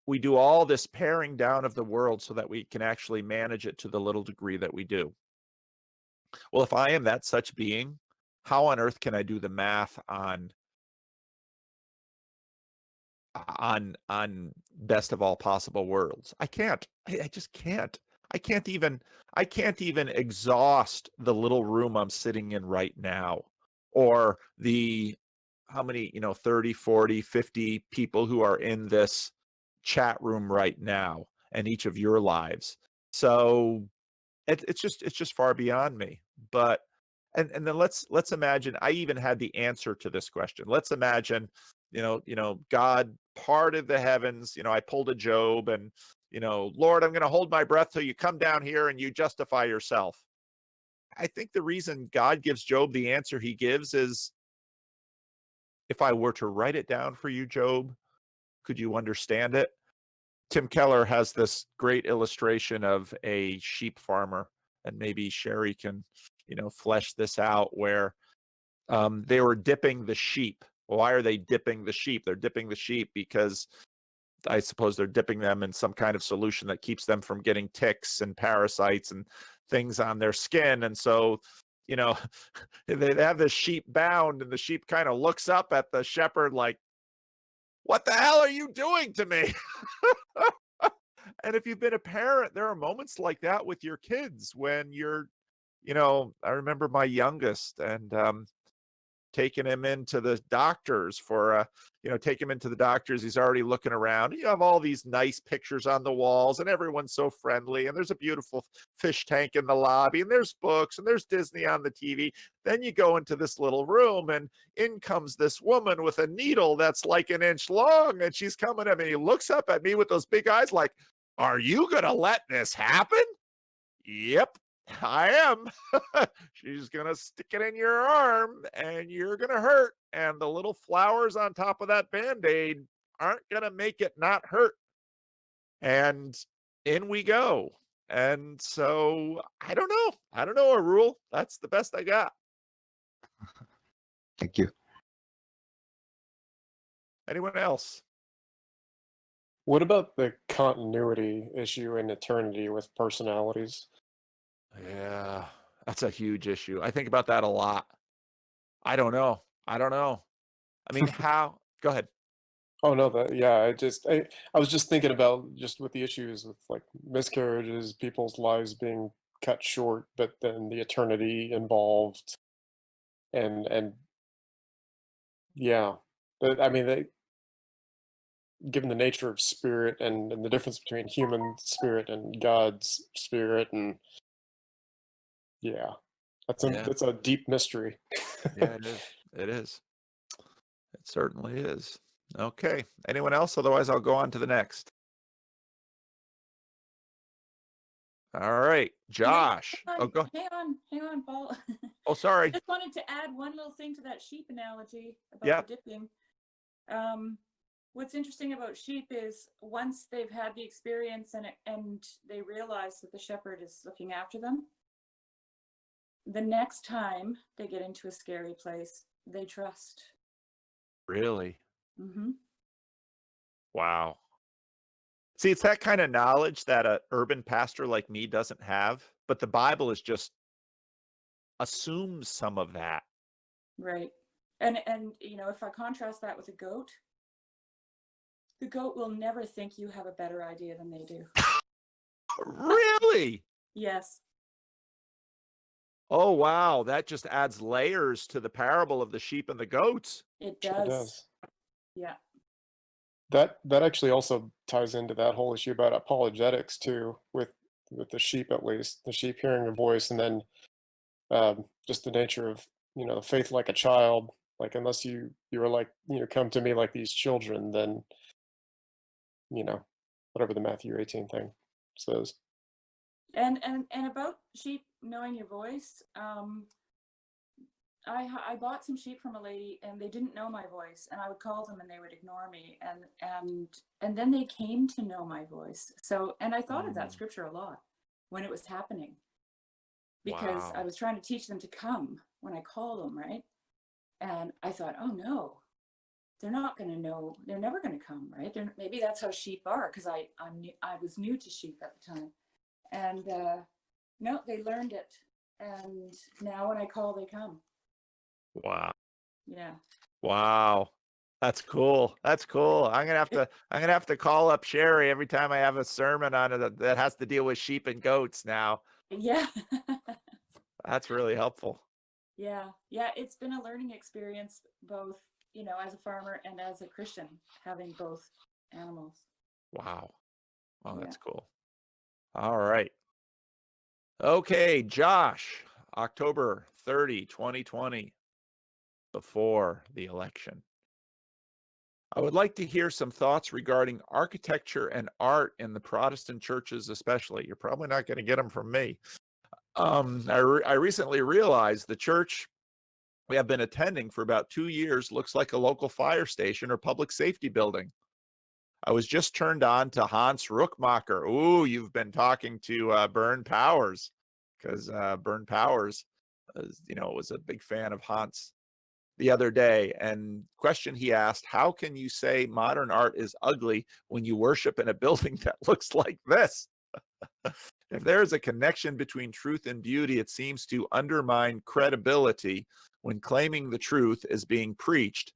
A: we do all this paring down of the world so that we can actually manage it to the little degree that we do. Well, if I am that such being, how on earth can I do the math on best of all possible worlds? I can't. I just can't. I can't even exhaust the little room I'm sitting in right now, or the how many, 30, 40, 50 people who are in this chat room right now, and each of your lives. So it's just far beyond me. But and then let's imagine I even had the answer to this question. Let's imagine, God parted the heavens. I pulled a Job, and Lord, I'm going to hold my breath till you come down here and you justify yourself. I think the reason God gives Job the answer he gives is, if I were to write it down for you, Job, could you understand it? Tim Keller has this great illustration of a sheep farmer, and maybe Sherry can, flesh this out, where they were dipping the sheep. Why are they dipping the sheep? They're dipping the sheep because I suppose they're dipping them in some kind of solution that keeps them from getting ticks and parasites and things on their skin. And so, they have this sheep bound, and the sheep kind of looks up at the shepherd like, what the hell are you doing to me? And if you've been a parent, there are moments like that with your kids when you're, I remember my youngest, and taking him into the doctors for, take him into the doctors. He's already looking around. You have all these nice pictures on the walls, and everyone's so friendly. And there's a beautiful fish tank in the lobby, and there's books, and there's Disney on the TV. Then you go into this little room, and in comes this woman with a needle that's like an inch long. And she's coming at me. He looks up at me with those big eyes like, are you going to let this happen? Yep, I am. She's going to stick it in your arm, and you're going to hurt. And the little flowers on top of that Band-Aid aren't going to make it not hurt. And in we go. And so I don't know a rule. That's the best I got.
C: Thank you.
A: Anyone else?
D: What about the continuity issue in eternity with personalities?
A: Yeah, that's a huge issue. I think about that a lot. I don't know. I mean, how? Go ahead.
D: Oh no, I was just thinking about just with the issues with like miscarriages, people's lives being cut short, but then the eternity involved, and yeah, but I mean, given the nature of spirit and the difference between human spirit and God's spirit, and yeah, that's a deep mystery.
A: Yeah, it is. It is. It certainly is. Okay. Anyone else? Otherwise, I'll go on to the next. All right, Josh.
E: Hang on, Paul.
A: Oh, sorry.
E: I just wanted to add one little thing to that sheep analogy about
A: Yeah.
E: the dipping. What's interesting about sheep is once they've had the experience and they realize that the shepherd is looking after them, the next time they get into a scary place, they trust.
A: Really?
E: Mm-hmm.
A: Wow. See, it's that kind of knowledge that an urban pastor like me doesn't have, but the Bible is just assumes some of that.
E: Right. And if I contrast that with a goat, the goat will never think you have a better idea than they do.
A: Really?
E: Yes.
A: Oh, wow. That just adds layers to the parable of the sheep and the goats.
E: It
D: Sure
E: does.
D: does.
E: Yeah.
D: That actually also ties into that whole issue about apologetics too, with the sheep, at least the sheep hearing a voice, and then just the nature of faith like a child. Like unless you are like come to me like these children, then whatever the Matthew 18 thing says.
E: And about sheep knowing your voice, I bought some sheep from a lady, and they didn't know my voice, and I would call them and they would ignore me, and then they came to know my voice. So, and I thought of that scripture a lot when it was happening, because
A: Wow.
E: I was trying to teach them to come when I call them, right? And I thought, oh no, they're not going to know. They're never going to come, right? Maybe that's how sheep are, because I was new to sheep at the time. And no, they learned it. And now when I call, they come.
A: Wow.
E: Yeah.
A: Wow. That's cool. That's cool. I'm gonna have to call up Sherry every time I have a sermon on it that has to deal with sheep and goats now.
E: Yeah.
A: That's really helpful.
E: Yeah. Yeah. It's been a learning experience, both, as a farmer and as a Christian, having both animals.
A: Wow. Wow, that's
E: Yeah.
A: cool. All right. Okay, Josh, October 30, 2020, before the election. I would like to hear some thoughts regarding architecture and art in the Protestant churches, especially. You're probably not going to get them from me. I recently realized the church we have been attending for about 2 years looks like a local fire station or public safety building. I was just turned on to Hans Ruckmacher. Ooh, you've been talking to Bern Powers, because Bern Powers, was a big fan of Hans the other day. And question he asked, how can you say modern art is ugly when you worship in a building that looks like this? If there is a connection between truth and beauty, it seems to undermine credibility when claiming the truth is being preached,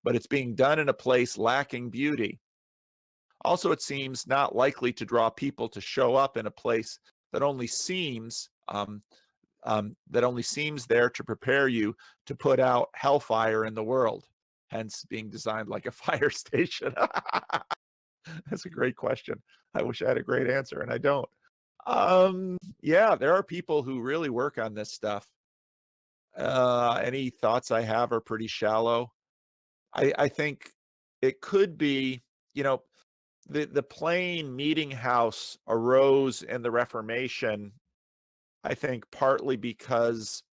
A: but it's being done in a place lacking beauty. Also, it seems not likely to draw people to show up in a place that only seems there to prepare you to put out hellfire in the world, hence being designed like a fire station. That's a great question. I wish I had a great answer, and I don't. Yeah, there are people who really work on this stuff. Any thoughts I have are pretty shallow. I think it could be, the plain meeting house arose in the Reformation, I think partly because,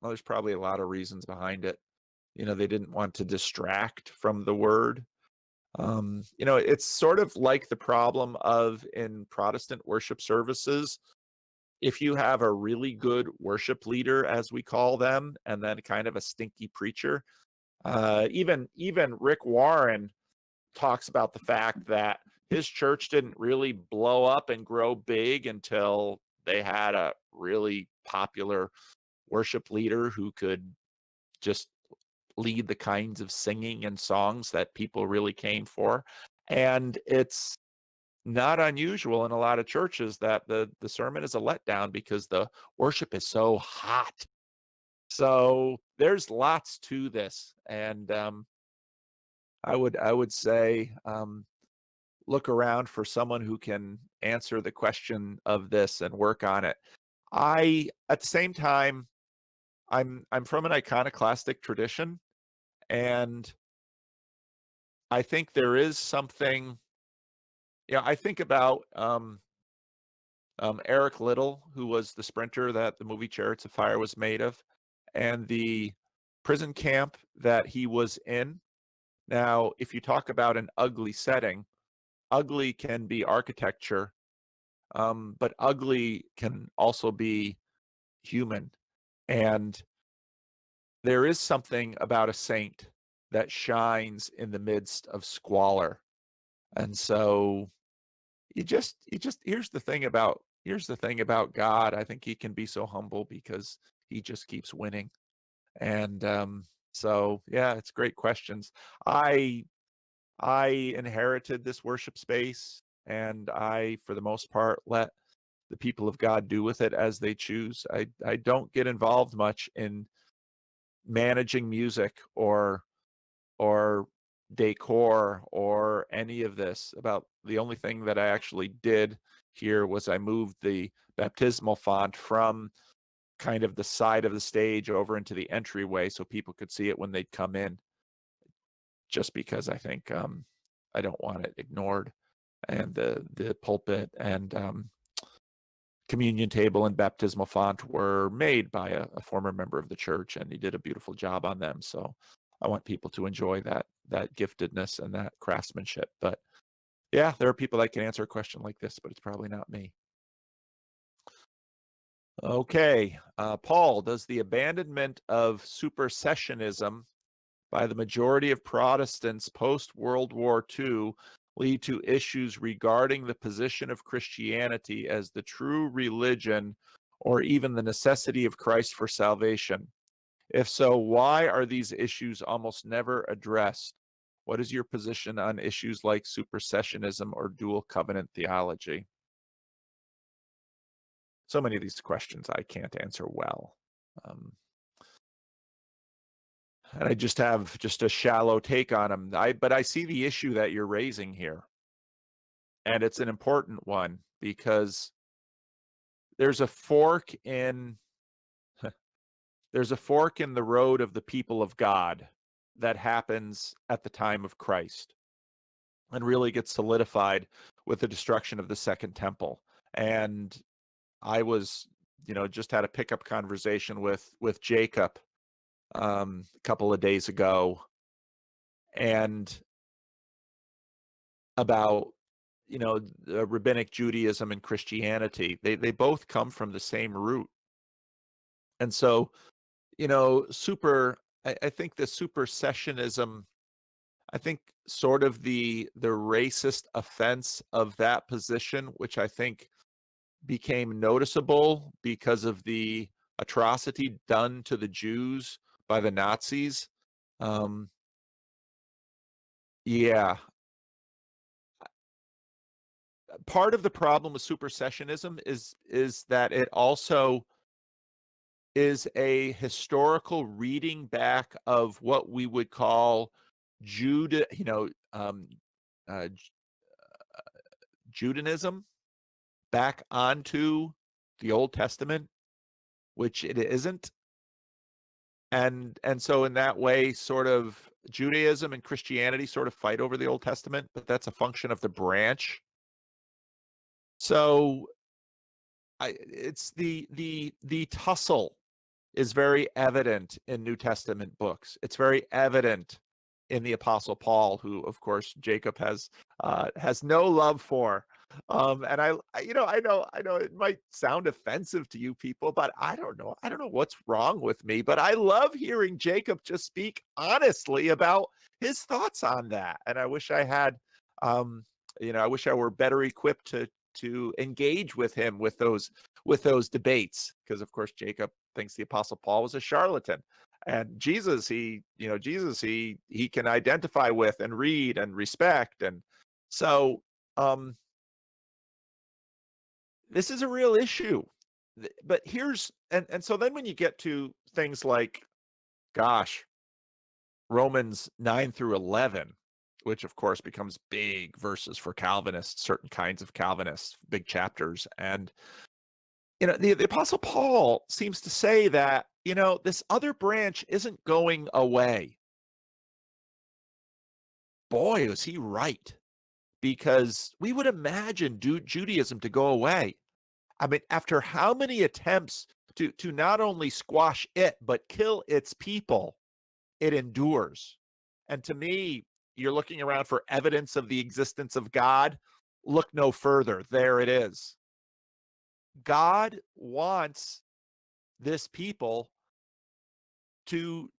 A: well, there's probably a lot of reasons behind it. They didn't want to distract from the word. It's sort of like the problem of in Protestant worship services, if you have a really good worship leader, as we call them, and then kind of a stinky preacher, even Rick Warren talks about the fact that his church didn't really blow up and grow big until they had a really popular worship leader who could just lead the kinds of singing and songs that people really came for. And it's not unusual in a lot of churches that the sermon is a letdown because the worship is so hot. So there's lots to this. And I would say look around for someone who can answer the question of this and work on it. At the same time, I'm from an iconoclastic tradition, and I think there is something. I think about Eric Liddell, who was the sprinter that the movie Chariots of Fire was made of, and the prison camp that he was in. Now, if you talk about an ugly setting, ugly can be architecture, but ugly can also be human. And there is something about a saint that shines in the midst of squalor. And so here's the thing about God. I think he can be so humble because he just keeps winning. And so yeah, it's great questions. I inherited this worship space, and I, for the most part, let the people of God do with it as they choose. I don't get involved much in managing music or decor or any of this. About the only thing that I actually did here was I moved the baptismal font from kind of the side of the stage over into the entryway so people could see it when they'd come in, just because I think I don't want it ignored. And the pulpit and communion table and baptismal font were made by a former member of the church, and he did a beautiful job on them. So I want people to enjoy that giftedness and that craftsmanship. But yeah, there are people that can answer a question like this, but it's probably not me. Okay, Paul, does the abandonment of supersessionism by the majority of Protestants post-World War II lead to issues regarding the position of Christianity as the true religion or even the necessity of Christ for salvation? If so, why are these issues almost never addressed? What is your position on issues like supersessionism or dual covenant theology? So many of these questions I can't answer well. And I just have just a shallow take on them. But I see the issue that you're raising here. And it's an important one because there's a fork in there's a fork in the road of the people of God that happens at the time of Christ and really gets solidified with the destruction of the Second Temple. And I was, just had a pickup conversation with Jacob a couple of days ago, and about rabbinic Judaism and Christianity. They both come from the same root, and so I think the supersessionism, I think sort of the racist offense of that position, which I think became noticeable because of the atrocity done to the Jews by the Nazis. Yeah, part of the problem with supersessionism is that it also is a historical reading back of what we would call uh, Judaism back onto the Old Testament, which it isn't. And so in that way, sort of Judaism and Christianity sort of fight over the Old Testament, but that's a function of the branch. So it's the tussle is very evident in New Testament books. It's very evident in the Apostle Paul, who, of course, Jacob has no love for. And I know it might sound offensive to you people, but I don't know what's wrong with me, but I love hearing Jacob just speak honestly about his thoughts on that. And I wish I had, I wish I were better equipped to engage with him with those debates, because of course Jacob thinks the Apostle Paul was a charlatan, and Jesus he can identify with and read and respect. And so this is a real issue. But here's and so then when you get to things like, gosh, Romans 9 through 11, which of course becomes big verses for Calvinists, certain kinds of Calvinists, big chapters. And the Apostle Paul seems to say that this other branch isn't going away. Boy, is he right, because we would imagine Judaism to go away. I mean, after how many attempts to not only squash it but kill its people, it endures. And to me, you're looking around for evidence of the existence of God. Look no further. There it is. God wants this people to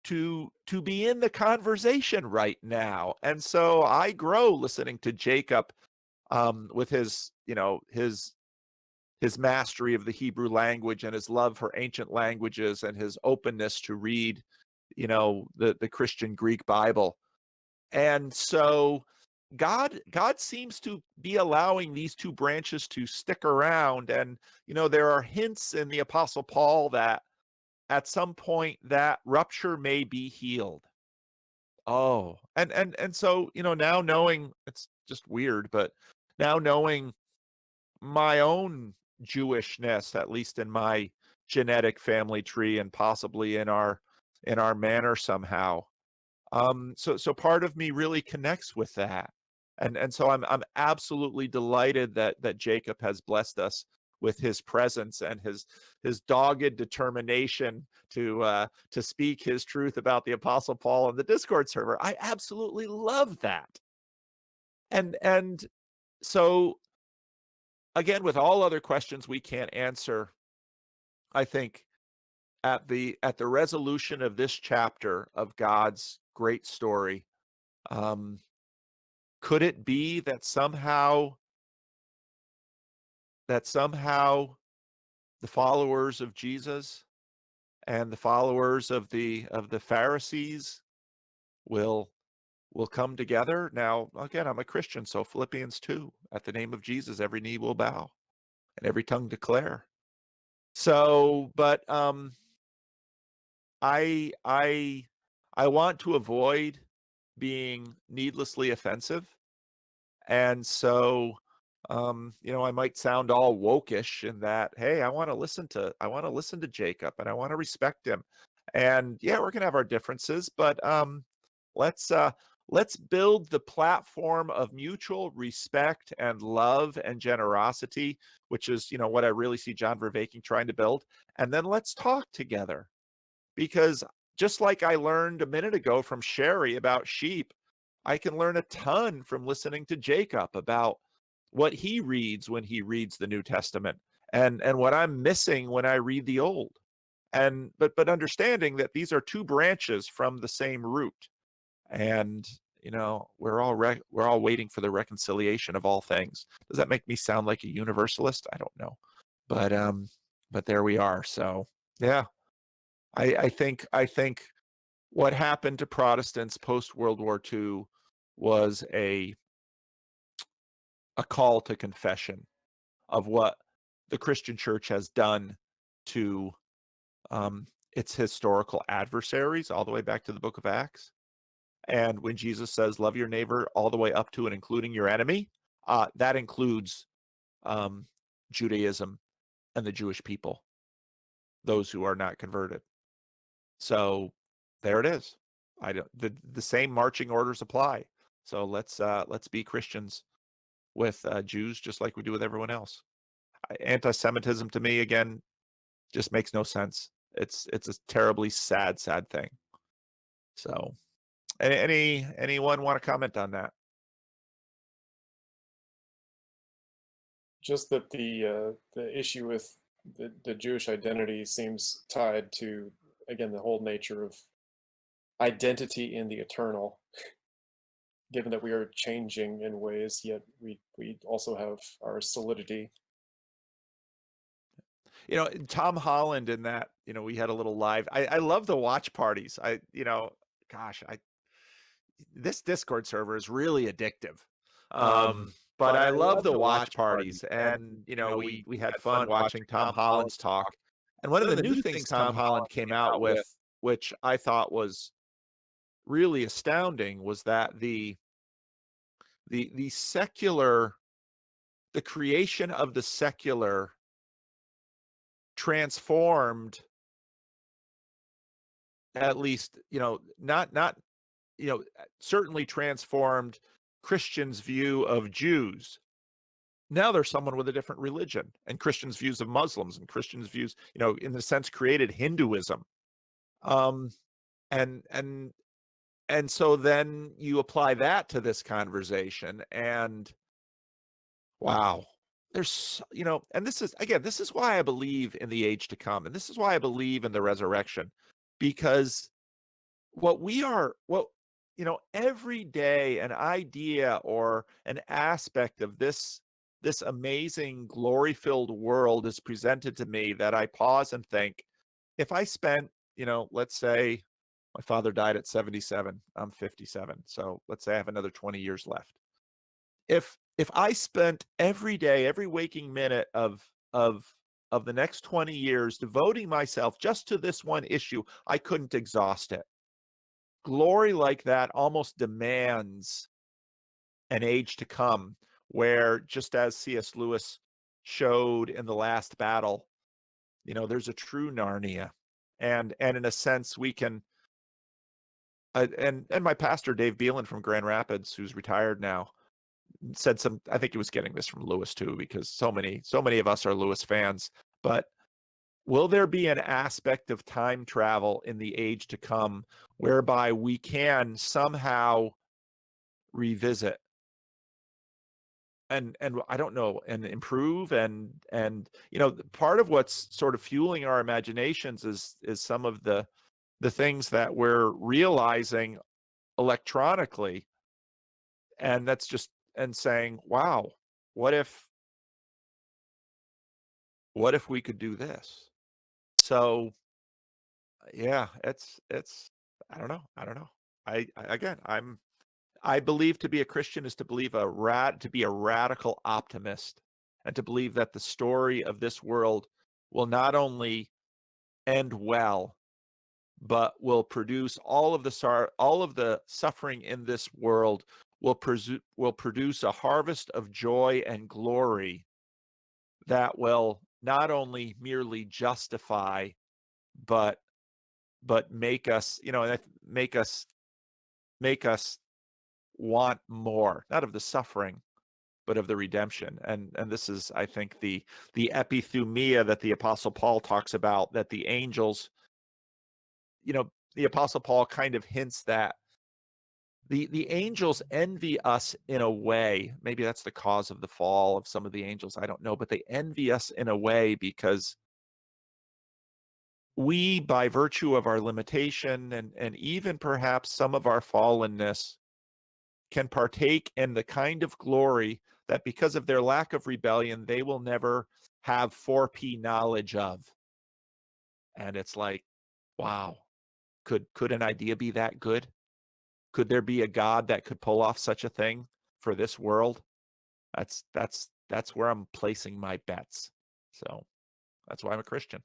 A: be in the conversation right now. And so I grow listening to Jacob with his mastery of the Hebrew language and his love for ancient languages and his openness to read the Christian Greek Bible. And so God seems to be allowing these two branches to stick around. And there are hints in the Apostle Paul that at some point that rupture may be healed. Oh, and so now knowing, it's just weird, but now knowing my own Jewishness, at least in my genetic family tree and possibly in our manner somehow. So part of me really connects with that. And so I'm absolutely delighted that Jacob has blessed us with his presence and his dogged determination to speak his truth about the Apostle Paul on the Discord server. I absolutely love that. And so again, with all other questions we can't answer, I think at the resolution of this chapter of God's great story. Could it be that somehow the followers of Jesus and the followers of the Pharisees will come together? Now, again, I'm a Christian, so Philippians 2, at the name of Jesus, every knee will bow and every tongue declare. So, but I want to avoid being needlessly offensive, and so I might sound all wokish in that, hey, I want to listen to Jacob and I want to respect him, and yeah, we're gonna have our differences, but let's build the platform of mutual respect and love and generosity, which is what I really see John Vervaeke trying to build, and then let's talk together. Because just like I learned a minute ago from Sherry about sheep, I can learn a ton from listening to Jacob about what he reads when he reads the New Testament, and what I'm missing when I read the Old. And but understanding that these are two branches from the same root, and we're all waiting for the reconciliation of all things. Does that make me sound like a universalist? I don't know, but there we are. So yeah. I think what happened to Protestants post World War II was a call to confession of what the Christian church has done to its historical adversaries, all the way back to the book of Acts. And when Jesus says, love your neighbor all the way up to and including your enemy, that includes Judaism and the Jewish people, those who are not converted. So there it is. The same marching orders apply. So let's be Christians with Jews just like we do with everyone else. Anti-Semitism to me, again, just makes no sense. It's a terribly sad thing. So anyone want to comment on that?
D: Just that the issue with the Jewish identity seems tied to, again, the whole nature of identity in the eternal, given that we are changing in ways, yet we also have our solidity.
A: Tom Holland in that, we had a little live. I love the watch parties. This Discord server is really addictive. But I love the watch parties, and we had fun watching Tom Holland's talk. And one of the new things Tom Holland came out with, which I thought was really astounding, was that the secular, the creation of the secular transformed, at least, not certainly transformed Christians' view of Jews. Now there's someone with a different religion, and Christians' views of Muslims, and Christians' views, in the sense, created Hinduism. And so then you apply that to this conversation, and wow, there's, and this is why I believe in the age to come, and this is why I believe in the resurrection, because every day an idea or an aspect of this amazing glory-filled world is presented to me that I pause and think, if I spent, let's say my father died at 77, I'm 57, so let's say I have another 20 years left. If I spent every day, every waking minute of the next 20 years devoting myself just to this one issue, I couldn't exhaust it. Glory like that almost demands an age to come, where, just as C.S. Lewis showed in The Last Battle, there's a true Narnia, and in a sense we can. And my pastor Dave Beelan from Grand Rapids, who's retired now, said I think he was getting this from Lewis too, because so many of us are Lewis fans. But will there be an aspect of time travel in the age to come whereby we can somehow revisit and I don't know, and improve, and part of what's sort of fueling our imaginations is some of the things that we're realizing electronically, and that's just, and saying, wow, what if we could do this? So yeah, it's I don't know. Again, I believe to be a Christian is to believe to be a radical optimist, and to believe that the story of this world will not only end well, but will produce all of the suffering in this world will produce a harvest of joy and glory that will not only merely justify, but make us, make us want more, not of the suffering, but of the redemption. And this is, I think, the epithumia that the Apostle Paul talks about, that the angels, the Apostle Paul kind of hints that the angels envy us in a way. Maybe that's the cause of the fall of some of the angels, I don't know, but they envy us in a way because we, by virtue of our limitation and even perhaps some of our fallenness, can partake in the kind of glory that, because of their lack of rebellion, they will never have 4P knowledge of. And it's like, wow, could an idea be that good? Could there be a God that could pull off such a thing for this world? That's where I'm placing my bets. So that's why I'm a Christian.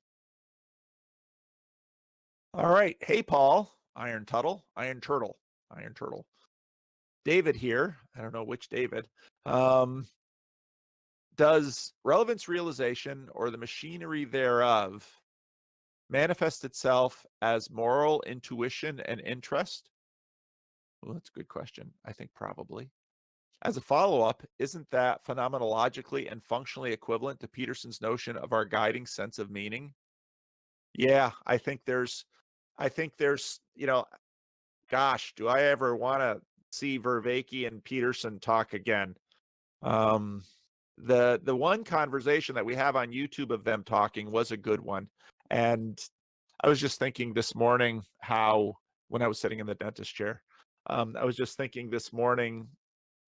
A: All right. Hey, Paul, Iron Turtle. David here. I don't know which David. Does relevance realization, or the machinery thereof, manifest itself as moral intuition and interest? Well, that's a good question. I think probably. As a follow-up, isn't that phenomenologically and functionally equivalent to Peterson's notion of our guiding sense of meaning? Yeah, I think there's, gosh, do I ever want to see Vervaeke and Peterson talk again? The one conversation that we have on YouTube of them talking was a good one. And I was just thinking this morning how, when I was sitting in the dentist chair, I was just thinking this morning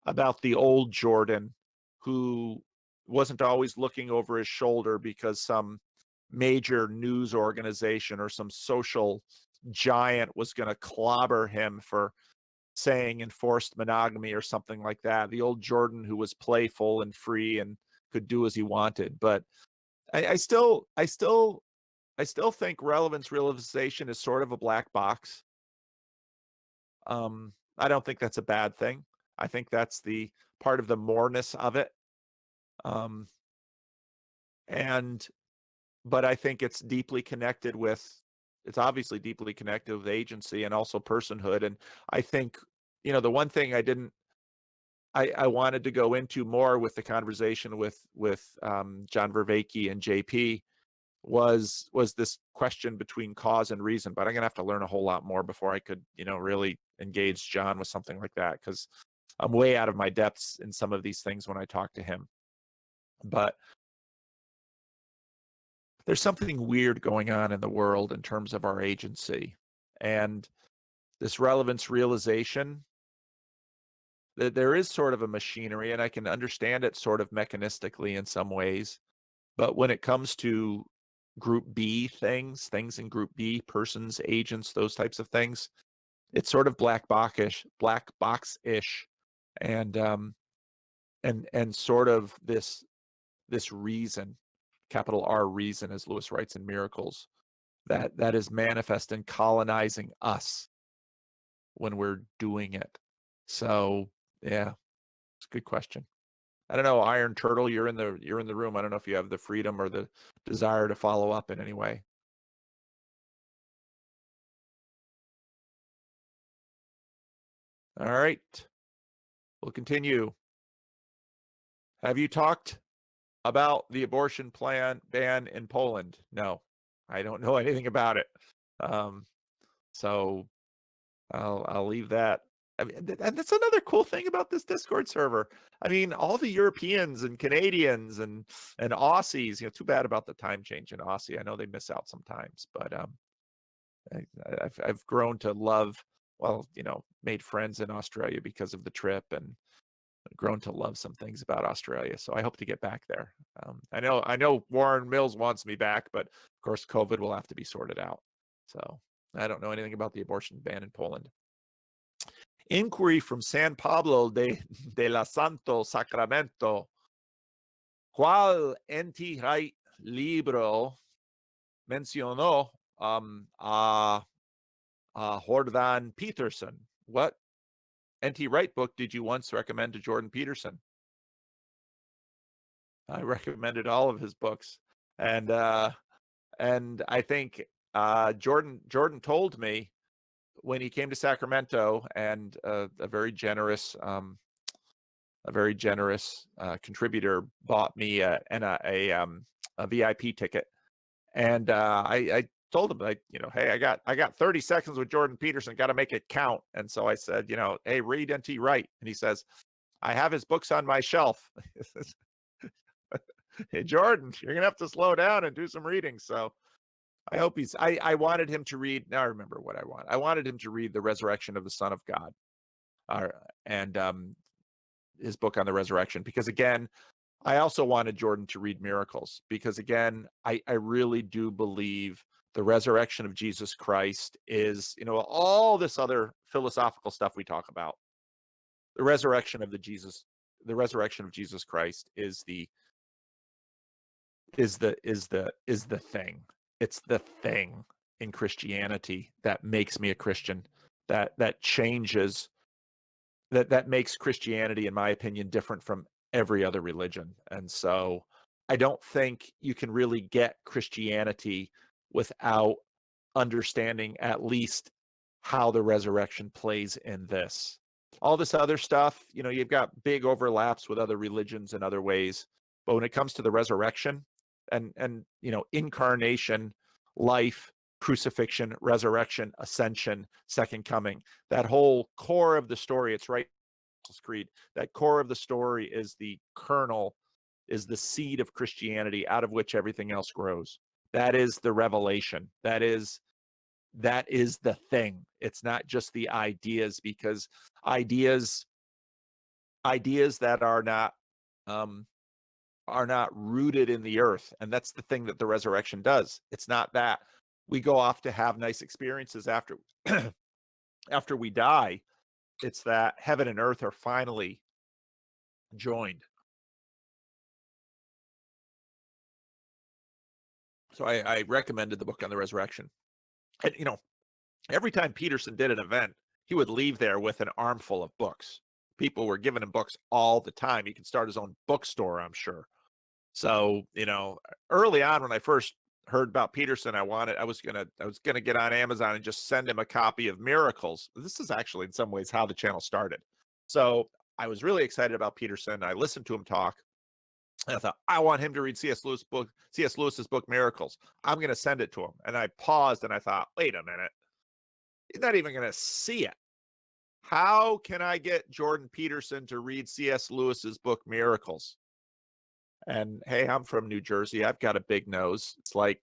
A: about the old Jordan, who wasn't always looking over his shoulder because some major news organization or some social giant was going to clobber him for saying enforced monogamy or something like that. The old Jordan who was playful and free and could do as he wanted. But I still think relevance realization is sort of a black box. I don't think that's a bad thing. I think that's the part of the moreness of it. But I think it's obviously deeply connected with agency and also personhood. And I think, the one thing I wanted to go into more with the conversation with John Vervaeke and JP was this question between cause and reason. But I'm gonna have to learn a whole lot more before I could, really engage John with something like that, because I'm way out of my depths in some of these things when I talk to him. But there's something weird going on in the world in terms of our agency, and this relevance realization, that there is sort of a machinery, and I can understand it sort of mechanistically in some ways. But when it comes to group B things in group B, persons, agents, those types of things, it's sort of black box-ish, and sort of this reason, capital R reason, as Lewis writes in Miracles, that is manifest in colonizing us when we're doing it. So yeah, it's a good question. I don't know, Iron Turtle, you're in the room. I don't know if you have the freedom or the desire to follow up in any way. All right, we'll continue. Have you talked about the abortion ban in Poland? No, I don't know anything about it. So I'll leave that. I mean, and that's another cool thing about this Discord server. I mean, all the Europeans and Canadians and Aussies. Too bad about the time change in Aussie. I know they miss out sometimes, but I've grown to love well, made friends in Australia because of the trip and grown to love some things about Australia. So I hope to get back there. I know Warren Mills wants me back, but of course COVID will have to be sorted out. So I don't know anything about the abortion ban in Poland. Inquiry from San Pablo de la Santo Sacramento. ¿Cuál NT Wright libro mencionó a Jordan Peterson? What NT Wright book did you once recommend to Jordan Peterson? I recommended all of his books, and I think Jordan told me when he came to Sacramento, and a very generous contributor bought me a VIP ticket, and I told him, like, hey, I got 30 seconds with Jordan Peterson, got to make it count. And so I said, hey, read NT Wright, and he says, I have his books on my shelf. Hey, Jordan, you're gonna have to slow down and do some reading. So I hope I wanted him to read. Now I remember what I want. I wanted him to read The Resurrection of the Son of God, and his book on the resurrection, because again, I also wanted Jordan to read Miracles, because again, I really do believe the resurrection of Jesus Christ is, all this other philosophical stuff we talk about. The resurrection of Jesus Christ is the thing. It's the thing in Christianity that makes me a Christian, that changes, that makes Christianity, in my opinion, different from every other religion. And so I don't think you can really get Christianity without understanding at least how the resurrection plays in this. All this other stuff, you've got big overlaps with other religions in other ways, but when it comes to the resurrection and incarnation, life, crucifixion, resurrection, ascension, second coming, that whole core of the story, it's right, Creed, that core of the story is the kernel, is the seed of Christianity out of which everything else grows. That is the revelation. That is the thing. It's not just the ideas, because ideas that are not rooted in the earth, and that's the thing that the resurrection does. It's not that we go off to have nice experiences after after we die. It's that heaven and earth are finally joined. So I recommended the book on the resurrection. And every time Peterson did an event, he would leave there with an armful of books. People were giving him books all the time. He could start his own bookstore, I'm sure. So, early on when I first heard about Peterson, I was gonna get on Amazon and just send him a copy of Miracles. This is actually in some ways how the channel started. So I was really excited about Peterson. I listened to him talk. And I thought, I want him to read C.S. Lewis's book, Miracles. I'm going to send it to him. And I paused and I thought, wait a minute. He's not even going to see it. How can I get Jordan Peterson to read C.S. Lewis's book, Miracles? And hey, I'm from New Jersey. I've got a big nose. It's like,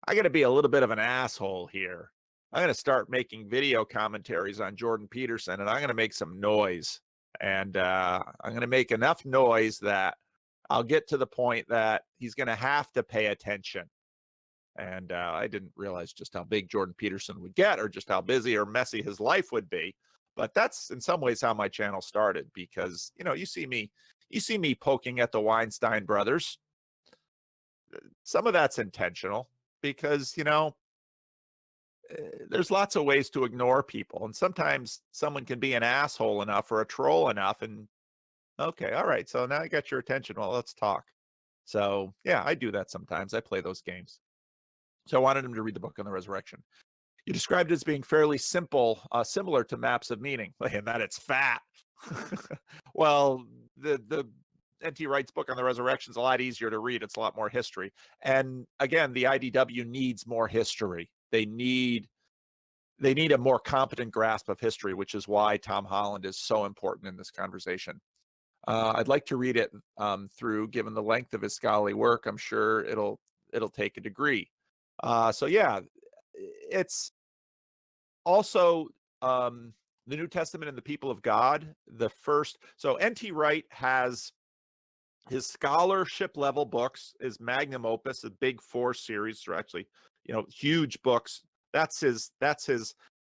A: I got to be a little bit of an asshole here. I'm going to start making video commentaries on Jordan Peterson, and I'm going to make some noise. And I'm going to make enough noise that I'll get to the point that he's going to have to pay attention. And I didn't realize just how big Jordan Peterson would get, or just how busy or messy his life would be. But that's in some ways how my channel started, because, you see me poking at the Weinstein brothers. Some of that's intentional, because, there's lots of ways to ignore people. And sometimes someone can be an asshole enough or a troll enough, and okay, all right, so now I got your attention. Well, let's talk. So yeah, I do that sometimes. I play those games. So I wanted him to read the book on the resurrection. You described it as being fairly simple, similar to Maps of Meaning, and that it's fat. Well, the NT Wright's book on the resurrection is a lot easier to read. It's a lot more history. And again, the IDW needs more history. They need a more competent grasp of history, which is why Tom Holland is so important in this conversation. I'd like to read it through, given the length of his scholarly work. I'm sure it'll take a degree. So yeah, it's also the New Testament and the People of God. The first, so NT Wright has his scholarship level books, his magnum opus, the Big Four series, are actually, huge books. That's his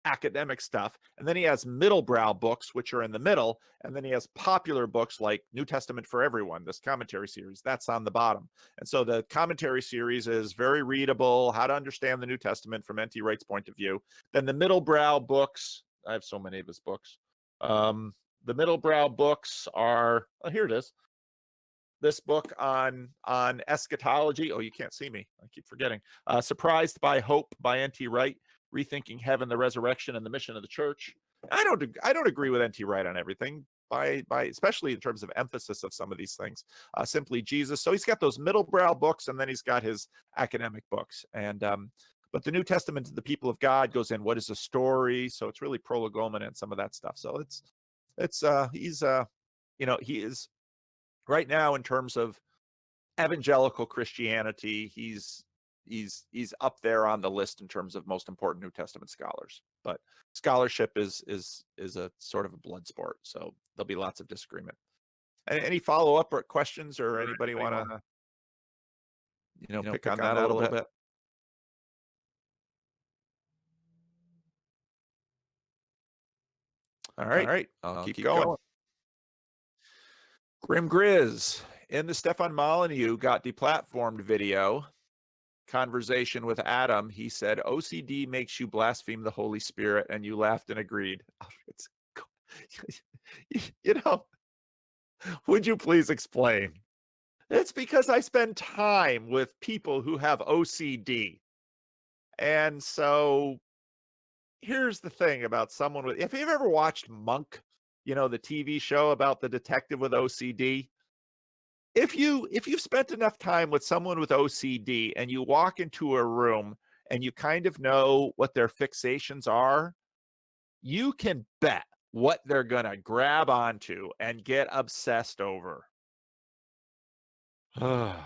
A: academic stuff. And then he has middlebrow books, which are in the middle. And then he has popular books like New Testament for Everyone, this commentary series, that's on the bottom. And so the commentary series is very readable, how to understand the New Testament from NT Wright's point of view. Then the middlebrow books, I have so many of his books. The middlebrow books are, here it is. This book on eschatology. Oh, you can't see me. I keep forgetting. Surprised by Hope by NT Wright, Rethinking Heaven, the Resurrection, and the Mission of the Church. I don't agree with NT Wright on everything, by especially in terms of emphasis of some of these things. Simply Jesus. So he's got those middlebrow books, and then he's got his academic books. And but the New Testament to the People of God goes in what is a story. So it's really prolegomena and some of that stuff. So he is right now in terms of evangelical Christianity, he's up there on the list in terms of most important New Testament scholars. But scholarship is a sort of a blood sport, so there'll be lots of disagreement. Any follow-up or questions, or anybody want to pick on that a little bit? All right, I'll keep going. Grim Grizz, in the Stefan Molyneux got deplatformed video conversation with Adam, he said, OCD makes you blaspheme the Holy Spirit, and you laughed and agreed. It's, would you please explain? It's because I spend time with people who have OCD. And so here's the thing about someone with, if you've ever watched Monk, the TV show about the detective with OCD, if you've spent enough time with someone with OCD and you walk into a room and you kind of know what their fixations are, you can bet what they're going to grab onto and get obsessed over. Gosh,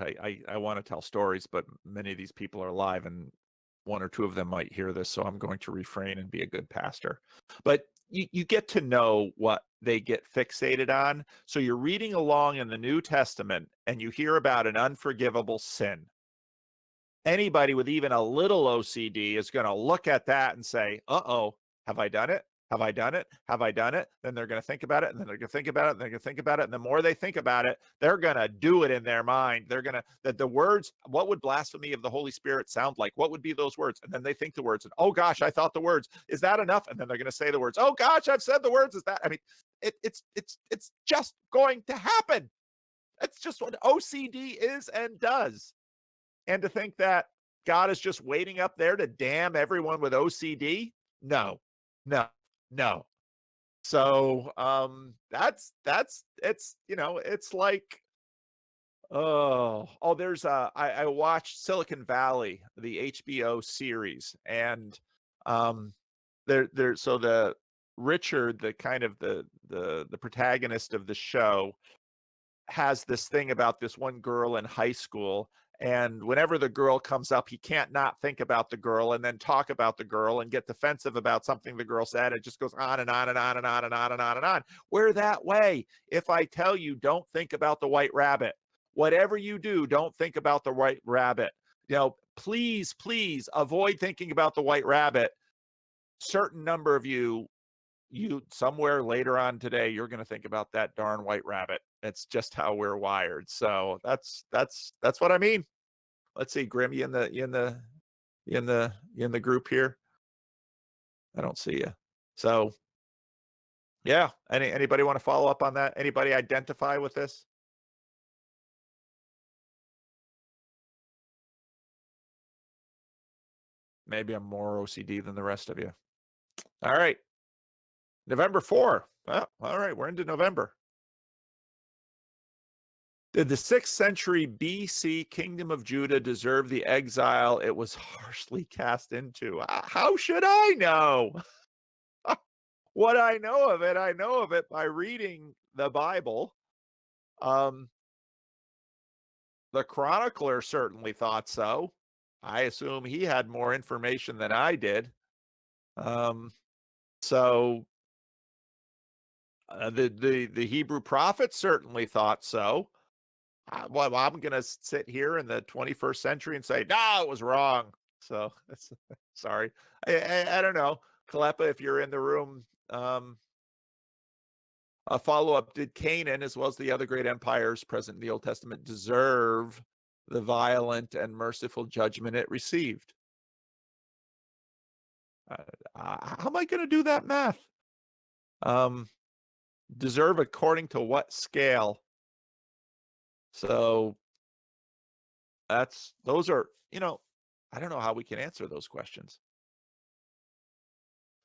A: I want to tell stories, but many of these people are alive and one or two of them might hear this, so I'm going to refrain and be a good pastor. But you get to know what they get fixated on. So you're reading along in the New Testament and you hear about an unforgivable sin. Anybody with even a little OCD is going to look at that and say, uh-oh, have I done it? Have I done it? Have I done it? Then they're going to think about it, and then they're going to think about it, and they're going to think about it. And the more they think about it, they're going to do it in their mind. They're going to, the words, what would blasphemy of the Holy Spirit sound like? What would be those words? And then they think the words, and oh gosh, I thought the words. Is that enough? And then they're going to say the words, oh gosh, I've said the words. Is that, I mean, it's just going to happen. That's just what OCD is and does. And to think that God is just waiting up there to damn everyone with OCD? No. So it's like, there's I watched Silicon Valley, the HBO series, and so the Richard, the kind of the protagonist of the show, has this thing about this one girl in high school, and whenever the girl comes up, he can't not think about the girl and then talk about the girl and get defensive about something the girl said. It just goes on and on and on and on and on and on and on. We're that way. If I tell you, don't think about the white rabbit, whatever you do, don't think about the white rabbit. Please avoid thinking about the white rabbit. Certain number of you somewhere later on today, you're going to think about that darn white rabbit. It's just how we're wired. So that's what I mean. Let's see, Grim, you in the group here? I don't see you. So yeah, anybody want to follow up on that? Anybody identify with this? Maybe I'm more OCD than the rest of you. All right. November 4. Oh, all right, we're into November. Did the 6th century BC kingdom of Judah deserve the exile it was harshly cast into? How should I know? What I know of it by reading the Bible. The chronicler certainly thought so. I assume he had more information than I did. So the Hebrew prophets certainly thought so. Well, I'm going to sit here in the 21st century and say, no, it was wrong. So sorry. I don't know. Kalepa, if you're in the room, a follow-up, did Canaan, as well as the other great empires present in the Old Testament, deserve the violent and merciful judgment it received? How am I going to do that math? Deserve according to what scale? So those are, I don't know how we can answer those questions.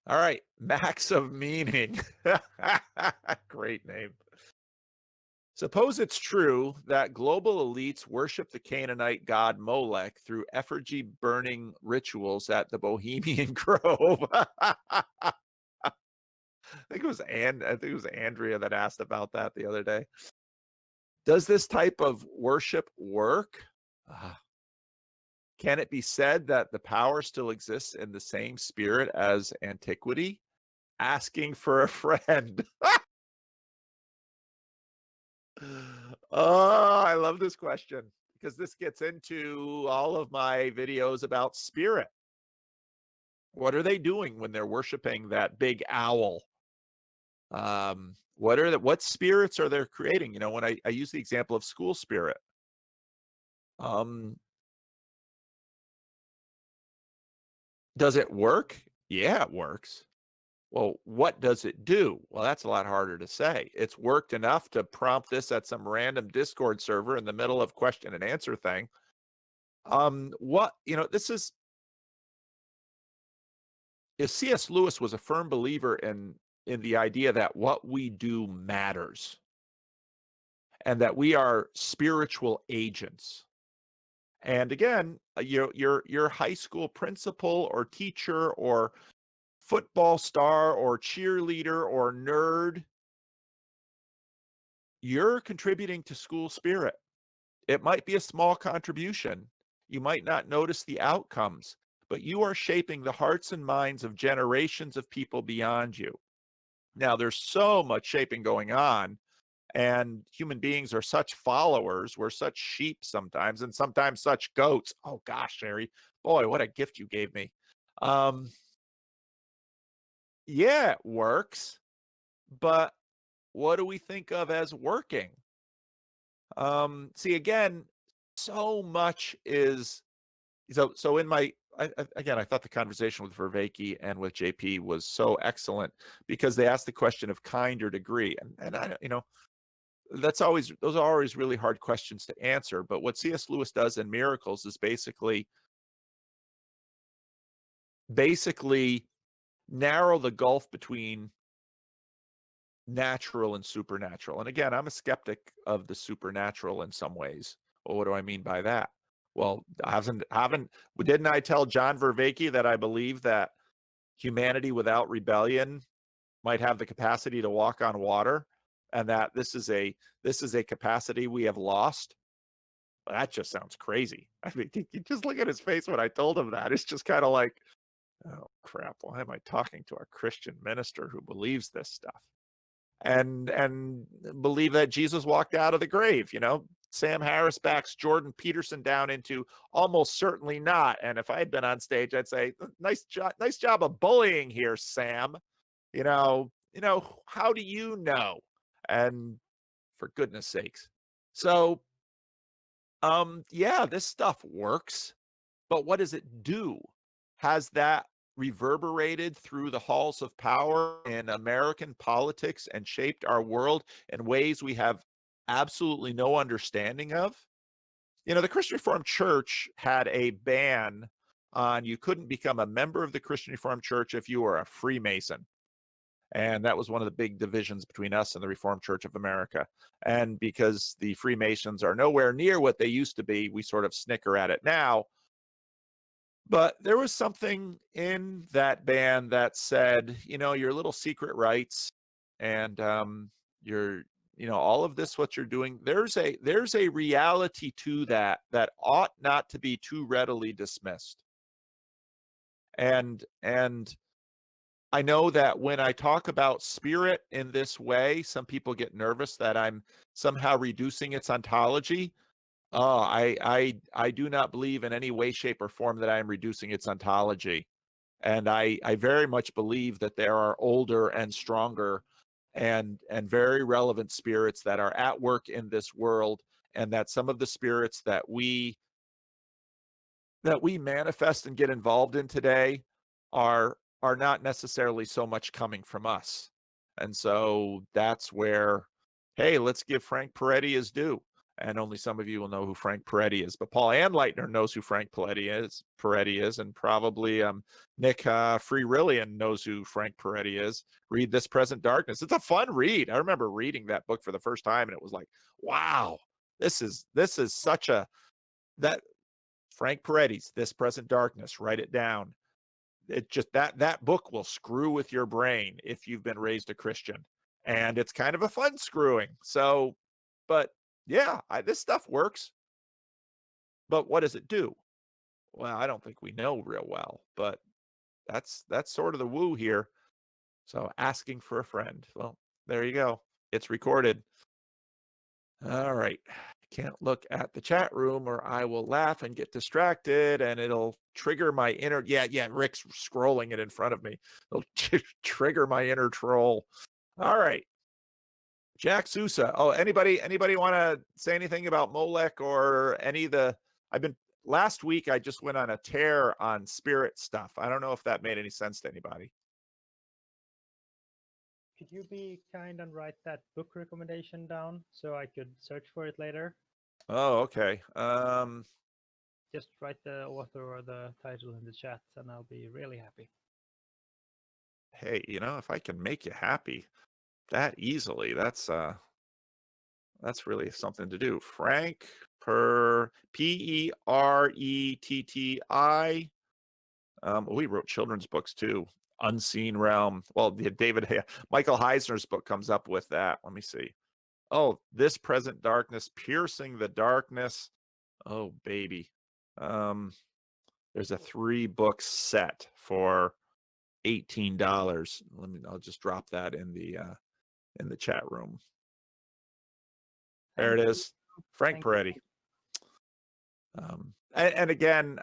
A: All right, Max of Meaning. Great name. Suppose it's true that global elites worship the Canaanite god Molech through effigy burning rituals at the Bohemian Grove. I think it was Andrea that asked about that the other day. Does this type of worship work? Can it be said that the power still exists in the same spirit as antiquity? Asking for a friend. Oh, I love this question because this gets into all of my videos about spirit. What are they doing when they're worshiping that big owl? What spirits are they creating? When I use the example of school spirit. Does it work? Yeah, it works. Well, what does it do? Well, that's a lot harder to say. It's worked enough to prompt this at some random Discord server in the middle of question and answer thing. C.S. Lewis was a firm believer in the idea that what we do matters and that we are spiritual agents. And again, your high school principal or teacher or football star or cheerleader or nerd, you're contributing to school spirit. It might be a small contribution. You might not notice the outcomes, but you are shaping the hearts and minds of generations of people beyond you. Now, there's so much shaping going on, and human beings are such followers. We're such sheep sometimes, and sometimes such goats. Oh gosh, Sherry, boy, what a gift you gave me. Yeah, it works, but what do we think of as working? See, again, so much is so in my again, I thought the conversation with Vervaeke and with JP was so excellent because they asked the question of kind or degree, and I those are always really hard questions to answer. But what C.S. Lewis does in Miracles is basically narrow the gulf between natural and supernatural. And again, I'm a skeptic of the supernatural in some ways. Well, what do I mean by that? Well, didn't I tell John Vervaeke that I believe that humanity without rebellion might have the capacity to walk on water, and that this is a capacity we have lost? Well, that just sounds crazy. I mean, you just look at his face when I told him that. It's just kind of like, oh crap, why am I talking to a Christian minister who believes this stuff? And believe that Jesus walked out of the grave. Sam Harris backs Jordan Peterson down into almost certainly not. And if I had been on stage, I'd say, nice job of bullying here, Sam. How do you know? And for goodness sakes. So yeah, this stuff works, but what does it do? Has that reverberated through the halls of power in American politics and shaped our world in ways we have absolutely no understanding of? The Christian Reformed Church had a ban on you couldn't become a member of the Christian Reformed Church if you were a Freemason. And that was one of the big divisions between us and the Reformed Church of America. And because the Freemasons are nowhere near what they used to be, we sort of snicker at it now. But there was something in that ban that said, your little secret rites and your all of this, what you're doing, there's a reality to that ought not to be too readily dismissed. And I know that when I talk about spirit in this way, some people get nervous that I'm somehow reducing its ontology. I do not believe in any way, shape, or form that I am reducing its ontology. And I very much believe that there are older and stronger and very relevant spirits that are at work in this world, and that some of the spirits that we manifest and get involved in today are not necessarily so much coming from us. And so that's where, hey, let's give Frank Peretti his due. And only some of you will know who Frank Peretti is, but Paul Anleitner knows who Frank Peretti is, and probably Nick Freerillian knows who Frank Peretti is. Read This Present Darkness. It's a fun read. I remember reading that book for the first time, and it was like, wow, this is such a that Frank Peretti's This Present Darkness. Write it down. It just that book will screw with your brain if you've been raised a Christian, and it's kind of a fun screwing. So, but yeah, this stuff works. But what does it do? Well, I don't think we know real well, but that's sort of the woo here. So asking for a friend. Well, there you go. It's recorded. All right. Can't look at the chat room or I will laugh and get distracted and it'll trigger my inner, yeah, Rick's scrolling it in front of me. It'll trigger my inner troll. All right. Jack Sousa. Oh, anybody want to say anything about Molech or any of the, last week I just went on a tear on spirit stuff. I don't know if that made any sense to anybody.
F: Could you be kind and write that book recommendation down so I could search for it later?
A: Oh, okay.
F: Just write the author or the title in the chat and I'll be really happy.
A: Hey, if I can make you happy that easily, that's really something to do. Frank Peretti. We wrote children's books too. Unseen Realm. Well, Michael Heisner's book comes up with that. Let me see. Oh, This Present Darkness, Piercing the Darkness. Oh, baby. There's a 3-book set for $18. I'll just drop that in the chat room. There it is. Frank Peretti. And again,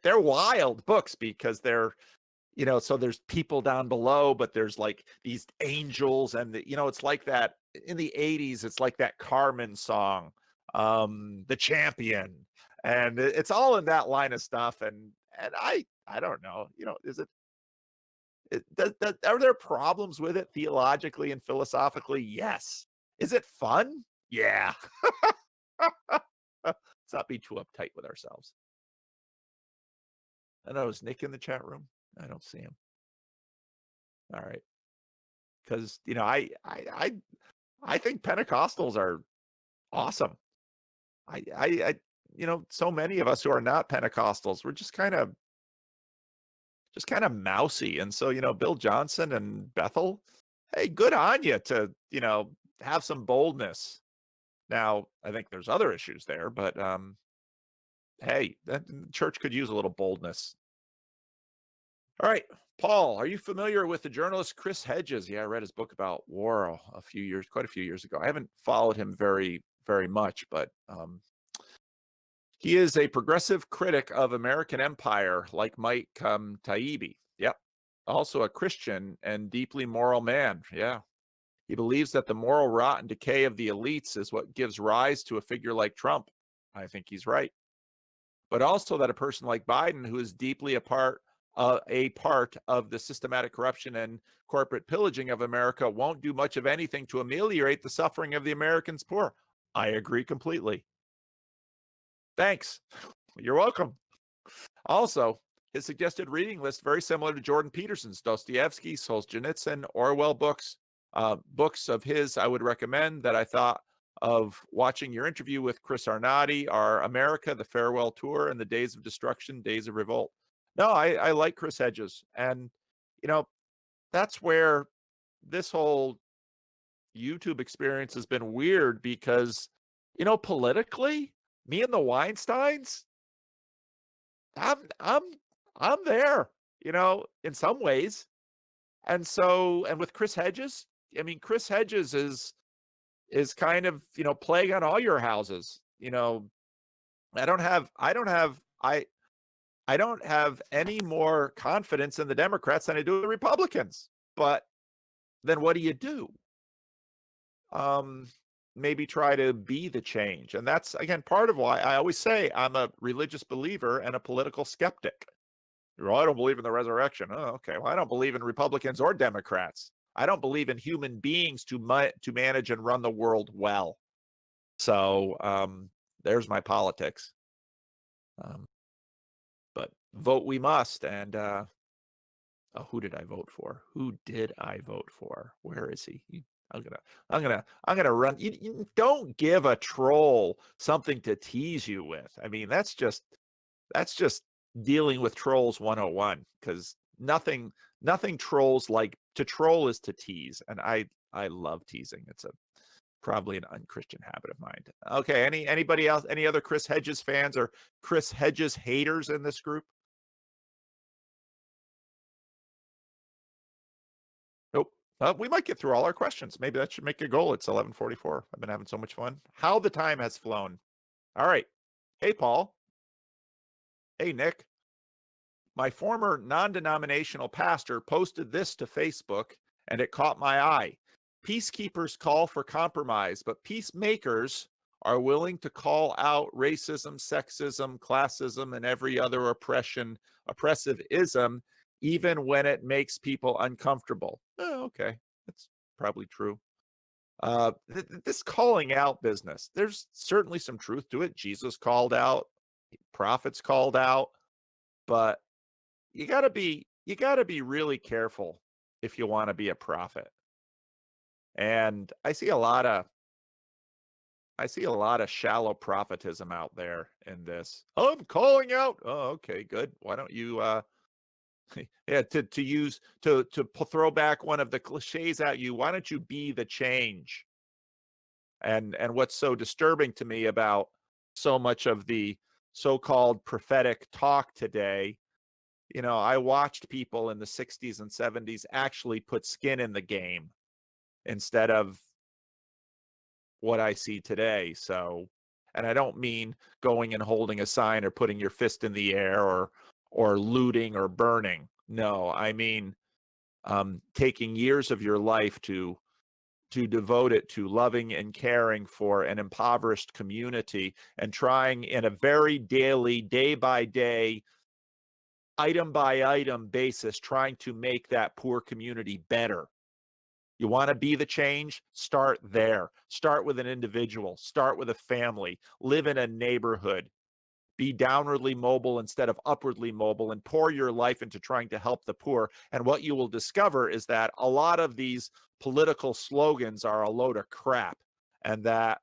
A: they're wild books because they're, so there's people down below, but there's like these angels and it's like that in the 80s, it's like that Carmen song, The Champion, and it's all in that line of stuff. And I don't know, are there problems with it theologically and philosophically? Yes. Is it fun? Yeah. Let's not be too uptight with ourselves. I know, is Nick in the chat room? I don't see him. All right. Because I think Pentecostals are awesome. I so many of us who are not Pentecostals, we're just kind of mousy. And so, Bill Johnson and Bethel, hey, good on you to, have some boldness. Now, I think there's other issues there, but hey, the church could use a little boldness. All right, Paul, are you familiar with the journalist Chris Hedges? Yeah, I read his book about war quite a few years ago. I haven't followed him very, very much, but he is a progressive critic of American empire, like Mike Taibbi. Yep. Also a Christian and deeply moral man. Yeah. He believes that the moral rot and decay of the elites is what gives rise to a figure like Trump. I think he's right. But also that a person like Biden, who is deeply a part of the systematic corruption and corporate pillaging of America, won't do much of anything to ameliorate the suffering of the Americans poor. I agree completely. Thanks. You're welcome. Also, his suggested reading list, very similar to Jordan Peterson's, Dostoevsky, Solzhenitsyn, Orwell books. Books of his I would recommend that I thought of watching your interview with Chris Arnatti are America, The Farewell Tour, and The Days of Destruction, Days of Revolt. No, I like Chris Hedges. And, that's where this whole YouTube experience has been weird because, politically, me and the Weinsteins, I'm there, in some ways. And so, and with Chris Hedges, I mean, Chris Hedges is kind of, plague on all your houses. I don't have any more confidence in the Democrats than I do the Republicans. But then what do? Maybe try to be the change. And that's, again, part of why I always say I'm a religious believer and a political skeptic. Well, I don't believe in the resurrection. Oh, okay. Well, I don't believe in Republicans or Democrats. I don't believe in human beings to manage and run the world well. So there's my politics. But vote we must. And who did I vote for? Where is he? I'm gonna run. You don't give a troll something to tease you with. I mean, that's just dealing with trolls 101, because nothing trolls like. To troll is to tease, and I love teasing. It's probably an unchristian habit of mine. Okay, anybody else? Any other Chris Hedges fans or Chris Hedges haters in this group? Nope. We might get through all our questions. Maybe that should make a goal. It's 11:44. I've been having so much fun. How the time has flown. All right. Hey, Paul. Hey, Nick. My former non-denominational pastor posted this to Facebook, and it caught my eye. Peacekeepers call for compromise, but peacemakers are willing to call out racism, sexism, classism, and every other oppressive ism, even when it makes people uncomfortable. Oh, okay. That's probably true. This calling out business, there's certainly some truth to it. Jesus called out, prophets called out, but you got to be really careful if you want to be a prophet. And I see a lot of shallow prophetism out there in this. I'm calling out. Oh, okay, good. Why don't you yeah, to throw back one of the cliches at you, why don't you be the change? And what's so disturbing to me about so much of the so-called prophetic talk today, I watched people in the 60s and 70s actually put skin in the game instead of what I see today. So, and I don't mean going and holding a sign or putting your fist in the air or looting or burning. No, I mean taking years of your life to devote it to loving and caring for an impoverished community and trying in a very daily, day by day, item by item basis, trying to make that poor community better. You want to be the change? Start there. Start with an individual. Start with a family. Live in a neighborhood. Be downwardly mobile instead of upwardly mobile, and pour your life into trying to help the poor. And what you will discover is that a lot of these political slogans are a load of crap, and that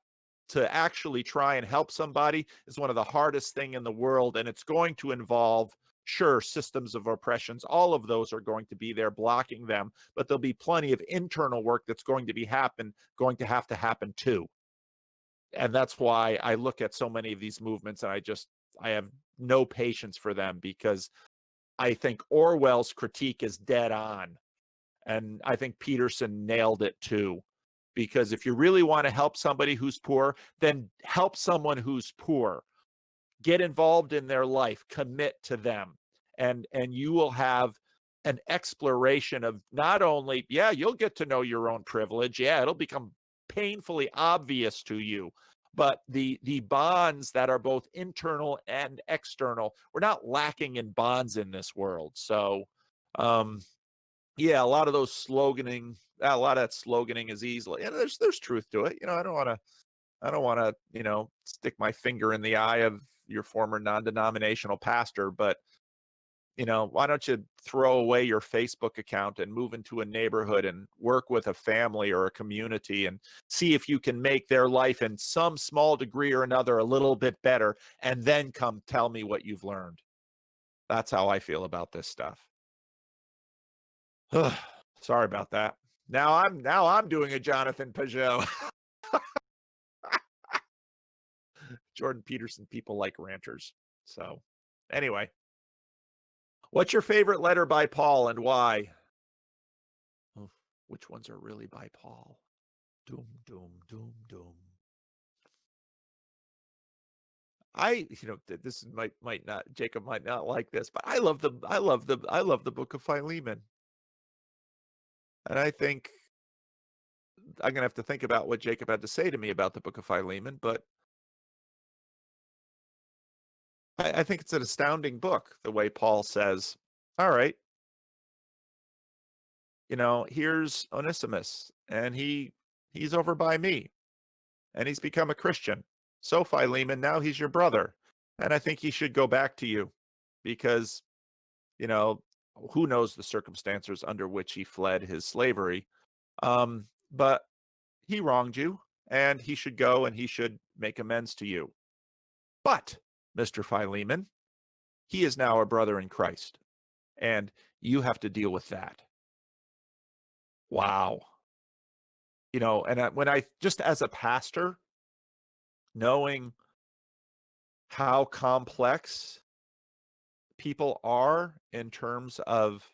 A: to actually try and help somebody is one of the hardest things in the world. And it's going to involve, sure, systems of oppressions. All of those are going to be there blocking them, but there'll be plenty of internal work that's going to have to happen too. And that's why I look at so many of these movements and I have no patience for them, because I think Orwell's critique is dead on. And I think Peterson nailed it too. Because if you really want to help somebody who's poor, then help someone who's poor. Get involved in their life, commit to them. And you will have an exploration of not only, yeah, you'll get to know your own privilege. Yeah, it'll become painfully obvious to you. But the bonds that are both internal and external, we're not lacking in bonds in this world. So, yeah, a lot of that sloganing is easily, and there's truth to it. I don't want to, stick my finger in the eye of your former non-denominational pastor, but why don't you throw away your Facebook account and move into a neighborhood and work with a family or a community and see if you can make their life in some small degree or another a little bit better, and then come tell me what you've learned. That's how I feel about this stuff. Sorry about that. Now I'm doing a Jonathan Peugeot. Jordan Peterson, people like ranters. So anyway, what's your favorite letter by Paul and why? Oh, which ones are really by Paul? Doom, doom, doom, doom. This might not, Jacob might not like this, but I love the book of Philemon. And I think I'm gonna have to think about what Jacob had to say to me about the book of Philemon, but I think it's an astounding book, the way Paul says, all right, here's Onesimus, and he's over by me, and he's become a Christian. So Philemon, now he's your brother, and I think he should go back to you, because who knows the circumstances under which he fled his slavery, but he wronged you, and he should go and he should make amends to you. But Mr. Philemon, he is now a brother in Christ, and you have to deal with that. Wow. And when I, just as a pastor, knowing how complex people are in terms of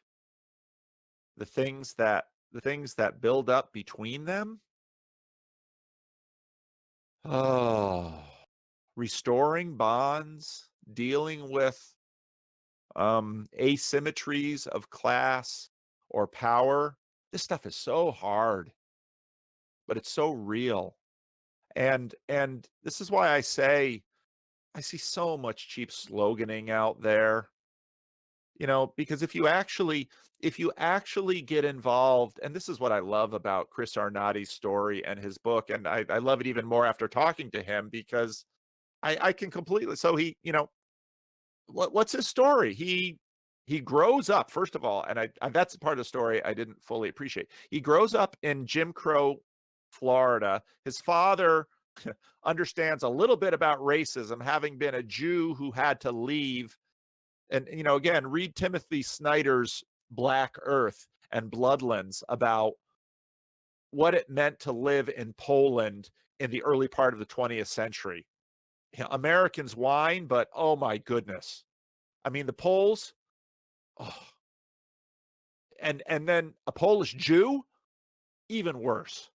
A: the things that build up between them, restoring bonds, dealing with asymmetries of class or power, this stuff is so hard, but it's so real. And this is why I say I see so much cheap sloganing out there, because if you actually get involved, and this is what I love about Chris Arnotti's story and his book, and I love it even more after talking to him, because I can completely, so he, what's his story? He grows up, first of all, and that's the part of the story I didn't fully appreciate. He grows up in Jim Crow, Florida. His father understands a little bit about racism, having been a Jew who had to leave. And, again, read Timothy Snyder's Black Earth and Bloodlands about what it meant to live in Poland in the early part of the 20th century. Americans whine, but oh my goodness. I mean, the Poles, and then a Polish Jew, even worse.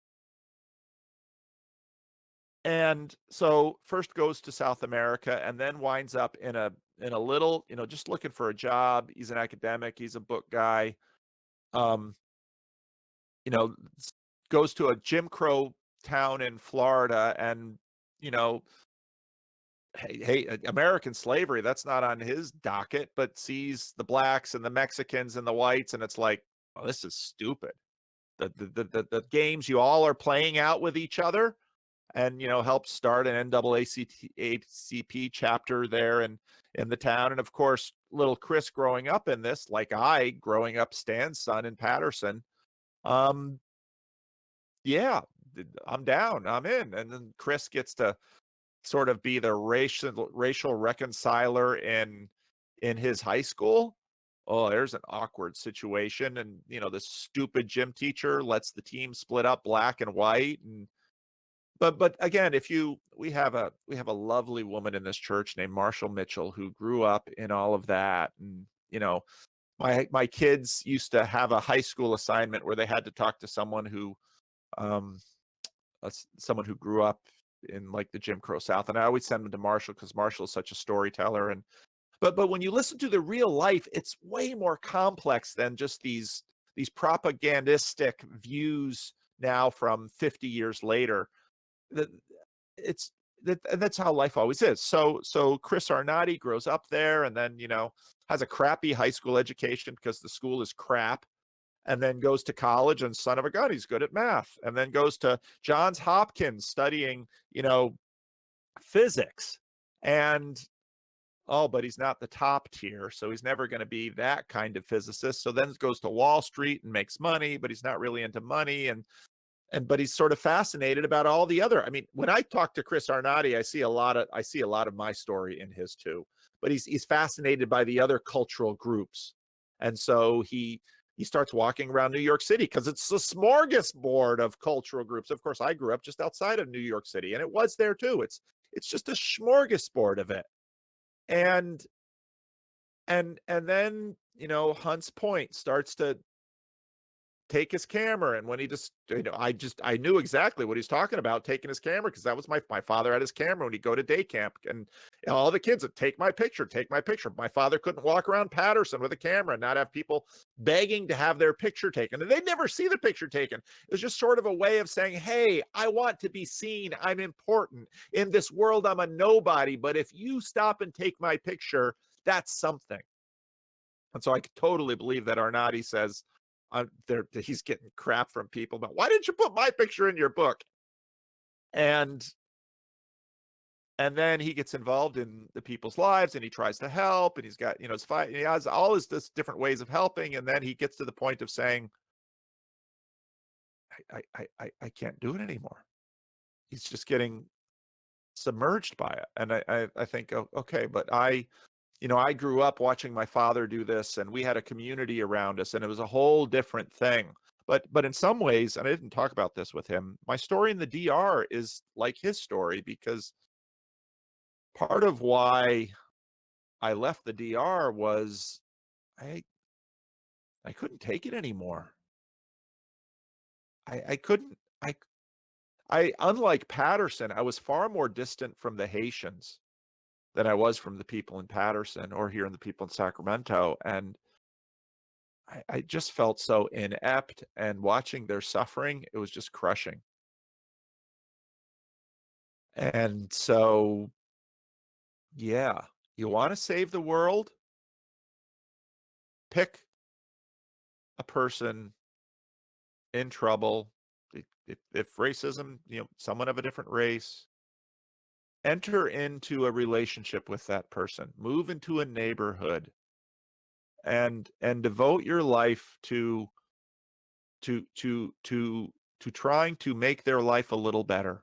A: And so first goes to South America, and then winds up in a little, just looking for a job. He's an academic. He's a book guy. Goes to a Jim Crow town in Florida, and hey, American slavery, that's not on his docket, but sees the blacks and the Mexicans and the whites, and it's like, oh, this is stupid. The games you all are playing out with each other, and helped start an NAACP chapter there in the town. And of course, little Chris growing up in this, like I growing up Stan's son in Patterson, yeah, I'm down, I'm in. And then Chris gets to sort of be the racial reconciler in his high school. Oh, there's an awkward situation, and this stupid gym teacher lets the team split up black and white. And but again, we have a lovely woman in this church named Marshall Mitchell, who grew up in all of that. And my kids used to have a high school assignment where they had to talk to someone who grew up in like the Jim Crow South, and I always send them to Marshall because Marshall is such a storyteller. And but when you listen to the real life, it's way more complex than just these propagandistic views now from 50 years later. That's how life always is. So Chris Arnotti grows up there, and then has a crappy high school education because the school is crap, and then goes to college, and son of a gun, he's good at math, and then goes to Johns Hopkins studying physics, and but he's not the top tier, so he's never going to be that kind of physicist. So then goes to Wall Street and makes money, but he's not really into money. But he's sort of fascinated about all the other. I mean, when I talk to Chris Arnotti, I see a lot of my story in his too. But he's fascinated by the other cultural groups, and so he he starts walking around New York City because it's a smorgasbord of cultural groups. Of course, I grew up just outside of New York City, and it was there too. It's just a smorgasbord of it. And then, Hunts Point starts to take his camera, and when he just, I knew exactly what he's talking about, taking his camera, because that was my father had his camera when he'd go to day camp, and all the kids would take my picture. My father couldn't walk around Patterson with a camera and not have people begging to have their picture taken, and they'd never see the picture taken. It was just sort of a way of saying, hey, I want to be seen, I'm important in this world, I'm a nobody, but if you stop and take my picture, that's something. And so I could totally believe that Arnott says, he's getting crap from people about, why didn't you put my picture in your book? And then he gets involved in the people's lives, and he tries to help, and he's got, his fight, he has all his this different ways of helping, and then he gets to the point of saying, I can't do it anymore. He's just getting submerged by it. And I think, oh, okay, but I grew up watching my father do this, and we had a community around us, and it was a whole different thing. But in some ways, and I didn't talk about this with him, my story in the DR is like his story, because part of why I left the DR was I couldn't take it anymore. I couldn't. I unlike Patterson, I was far more distant from the Haitians than I was from the people in Patterson or here in the people in Sacramento. And I just felt so inept, and watching their suffering, it was just crushing. And so, yeah, you want to save the world? Pick a person in trouble. If racism, someone of a different race, enter into a relationship with that person, move into a neighborhood, and devote your life to trying to make their life a little better.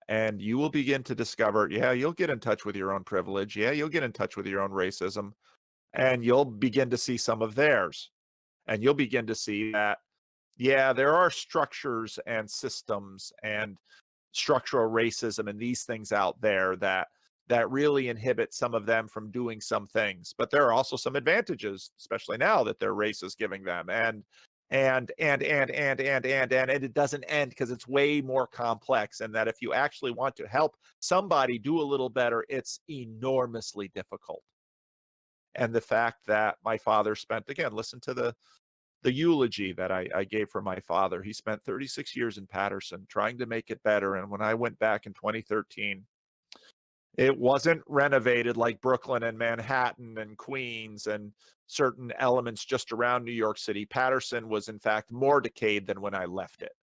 A: And you will begin to discover, yeah, you'll get in touch with your own privilege. Yeah, you'll get in touch with your own racism, and you'll begin to see some of theirs. And you'll begin to see that, yeah, there are structures and systems and structural racism and these things out there that really inhibit some of them from doing some things. But there are also some advantages, especially now that their race is giving them. And it doesn't end, because it's way more complex. And that if you actually want to help somebody do a little better, it's enormously difficult. And the fact that my father spent, again, listen to the eulogy that I gave for my father. He spent 36 years in Patterson trying to make it better. And when I went back in 2013, it wasn't renovated like Brooklyn and Manhattan and Queens and certain elements just around New York City. Patterson was, in fact, more decayed than when I left it.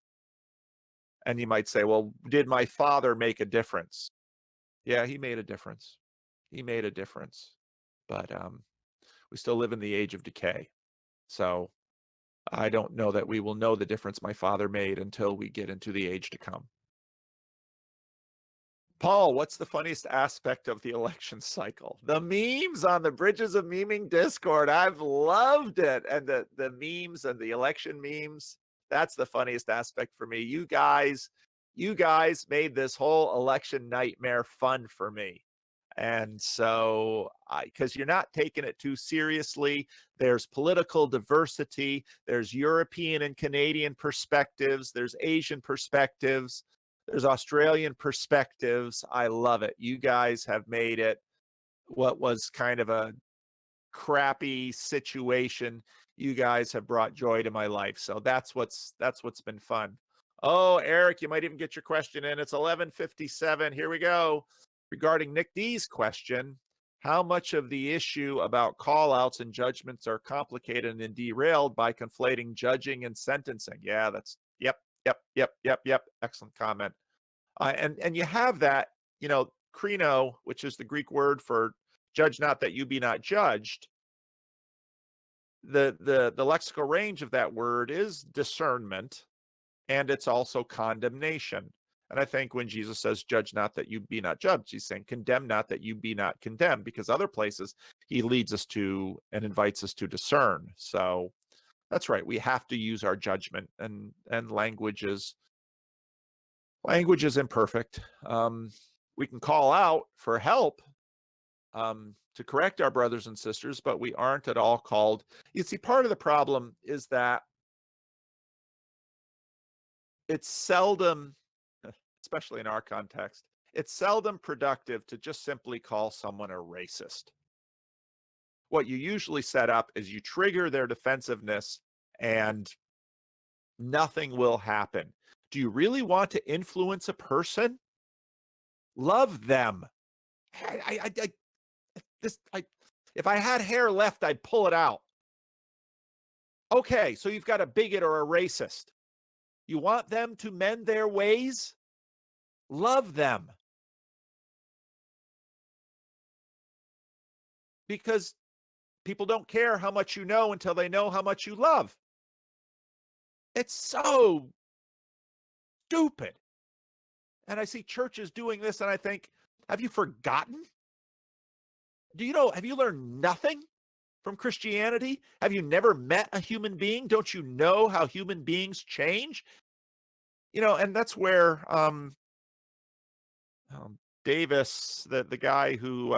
A: And you might say, well, did my father make a difference? Yeah, he made a difference. He made a difference. But we still live in the age of decay. So I don't know that we will know the difference my father made until we get into the age to come. Paul, what's the funniest aspect of the election cycle? The memes on the Bridges of Meming Discord. I've loved it. And the memes and the election memes, that's the funniest aspect for me. You guys made this whole election nightmare fun for me. And so, because you're not taking it too seriously, there's political diversity, there's European and Canadian perspectives, there's Asian perspectives, there's Australian perspectives. I love it. You guys have made it what was kind of a crappy situation. You guys have brought joy to my life. So that's what's been fun. Oh, Eric, you might even get your question in. It's 11:57. Here we go. Regarding Nick D's question, how much of the issue about call-outs and judgments are complicated and derailed by conflating judging and sentencing? Yeah, that's, yep. Excellent comment. And you have that, krino, which is the Greek word for judge not that you be not judged. The lexical range of that word is discernment, and it's also condemnation. And I think when Jesus says, judge not that you be not judged, he's saying, condemn not that you be not condemned, because other places he leads us to and invites us to discern. So That's right. We have to use our judgment, and language is imperfect. We can call out for help to correct our brothers and sisters, but we aren't at all called. You see, part of the problem is that it's seldom, especially in our context, it's seldom productive to just simply call someone a racist. What you usually set up is you trigger their defensiveness and nothing will happen. Do you really want to influence a person? Love them. If I had hair left, I'd pull it out. Okay, so you've got a bigot or a racist. You want them to mend their ways? Love them. Because people don't care how much you know until they know how much you love. It's so stupid. And I see churches doing this and I think, have you forgotten? Have you learned nothing from Christianity? Have you never met a human being? Don't you know how human beings change? And that's where Davis, the guy who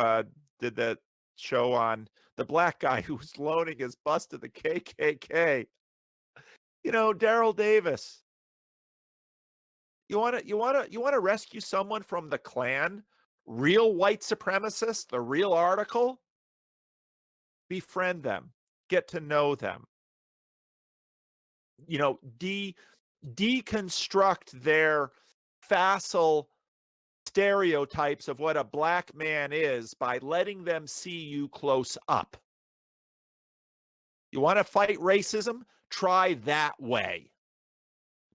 A: did that show on the black guy who was loaning his bus to the KKK. Daryl Davis. You want to rescue someone from the Klan? Real white supremacists, the real article? Befriend them. Get to know them. Deconstruct their facile stereotypes of what a black man is by letting them see you close up. You want to fight racism? Try that way.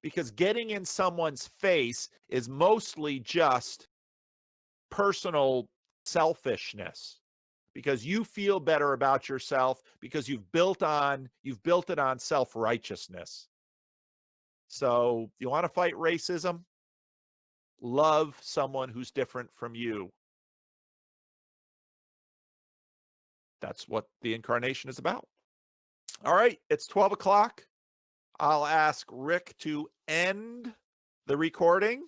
A: Because getting in someone's face is mostly just personal selfishness. Because you feel better about yourself because you've built it on self-righteousness. So, you want to fight racism? Love someone who's different from you. That's what the incarnation is about. All right, it's 12 o'clock. I'll ask Rick to end the recording.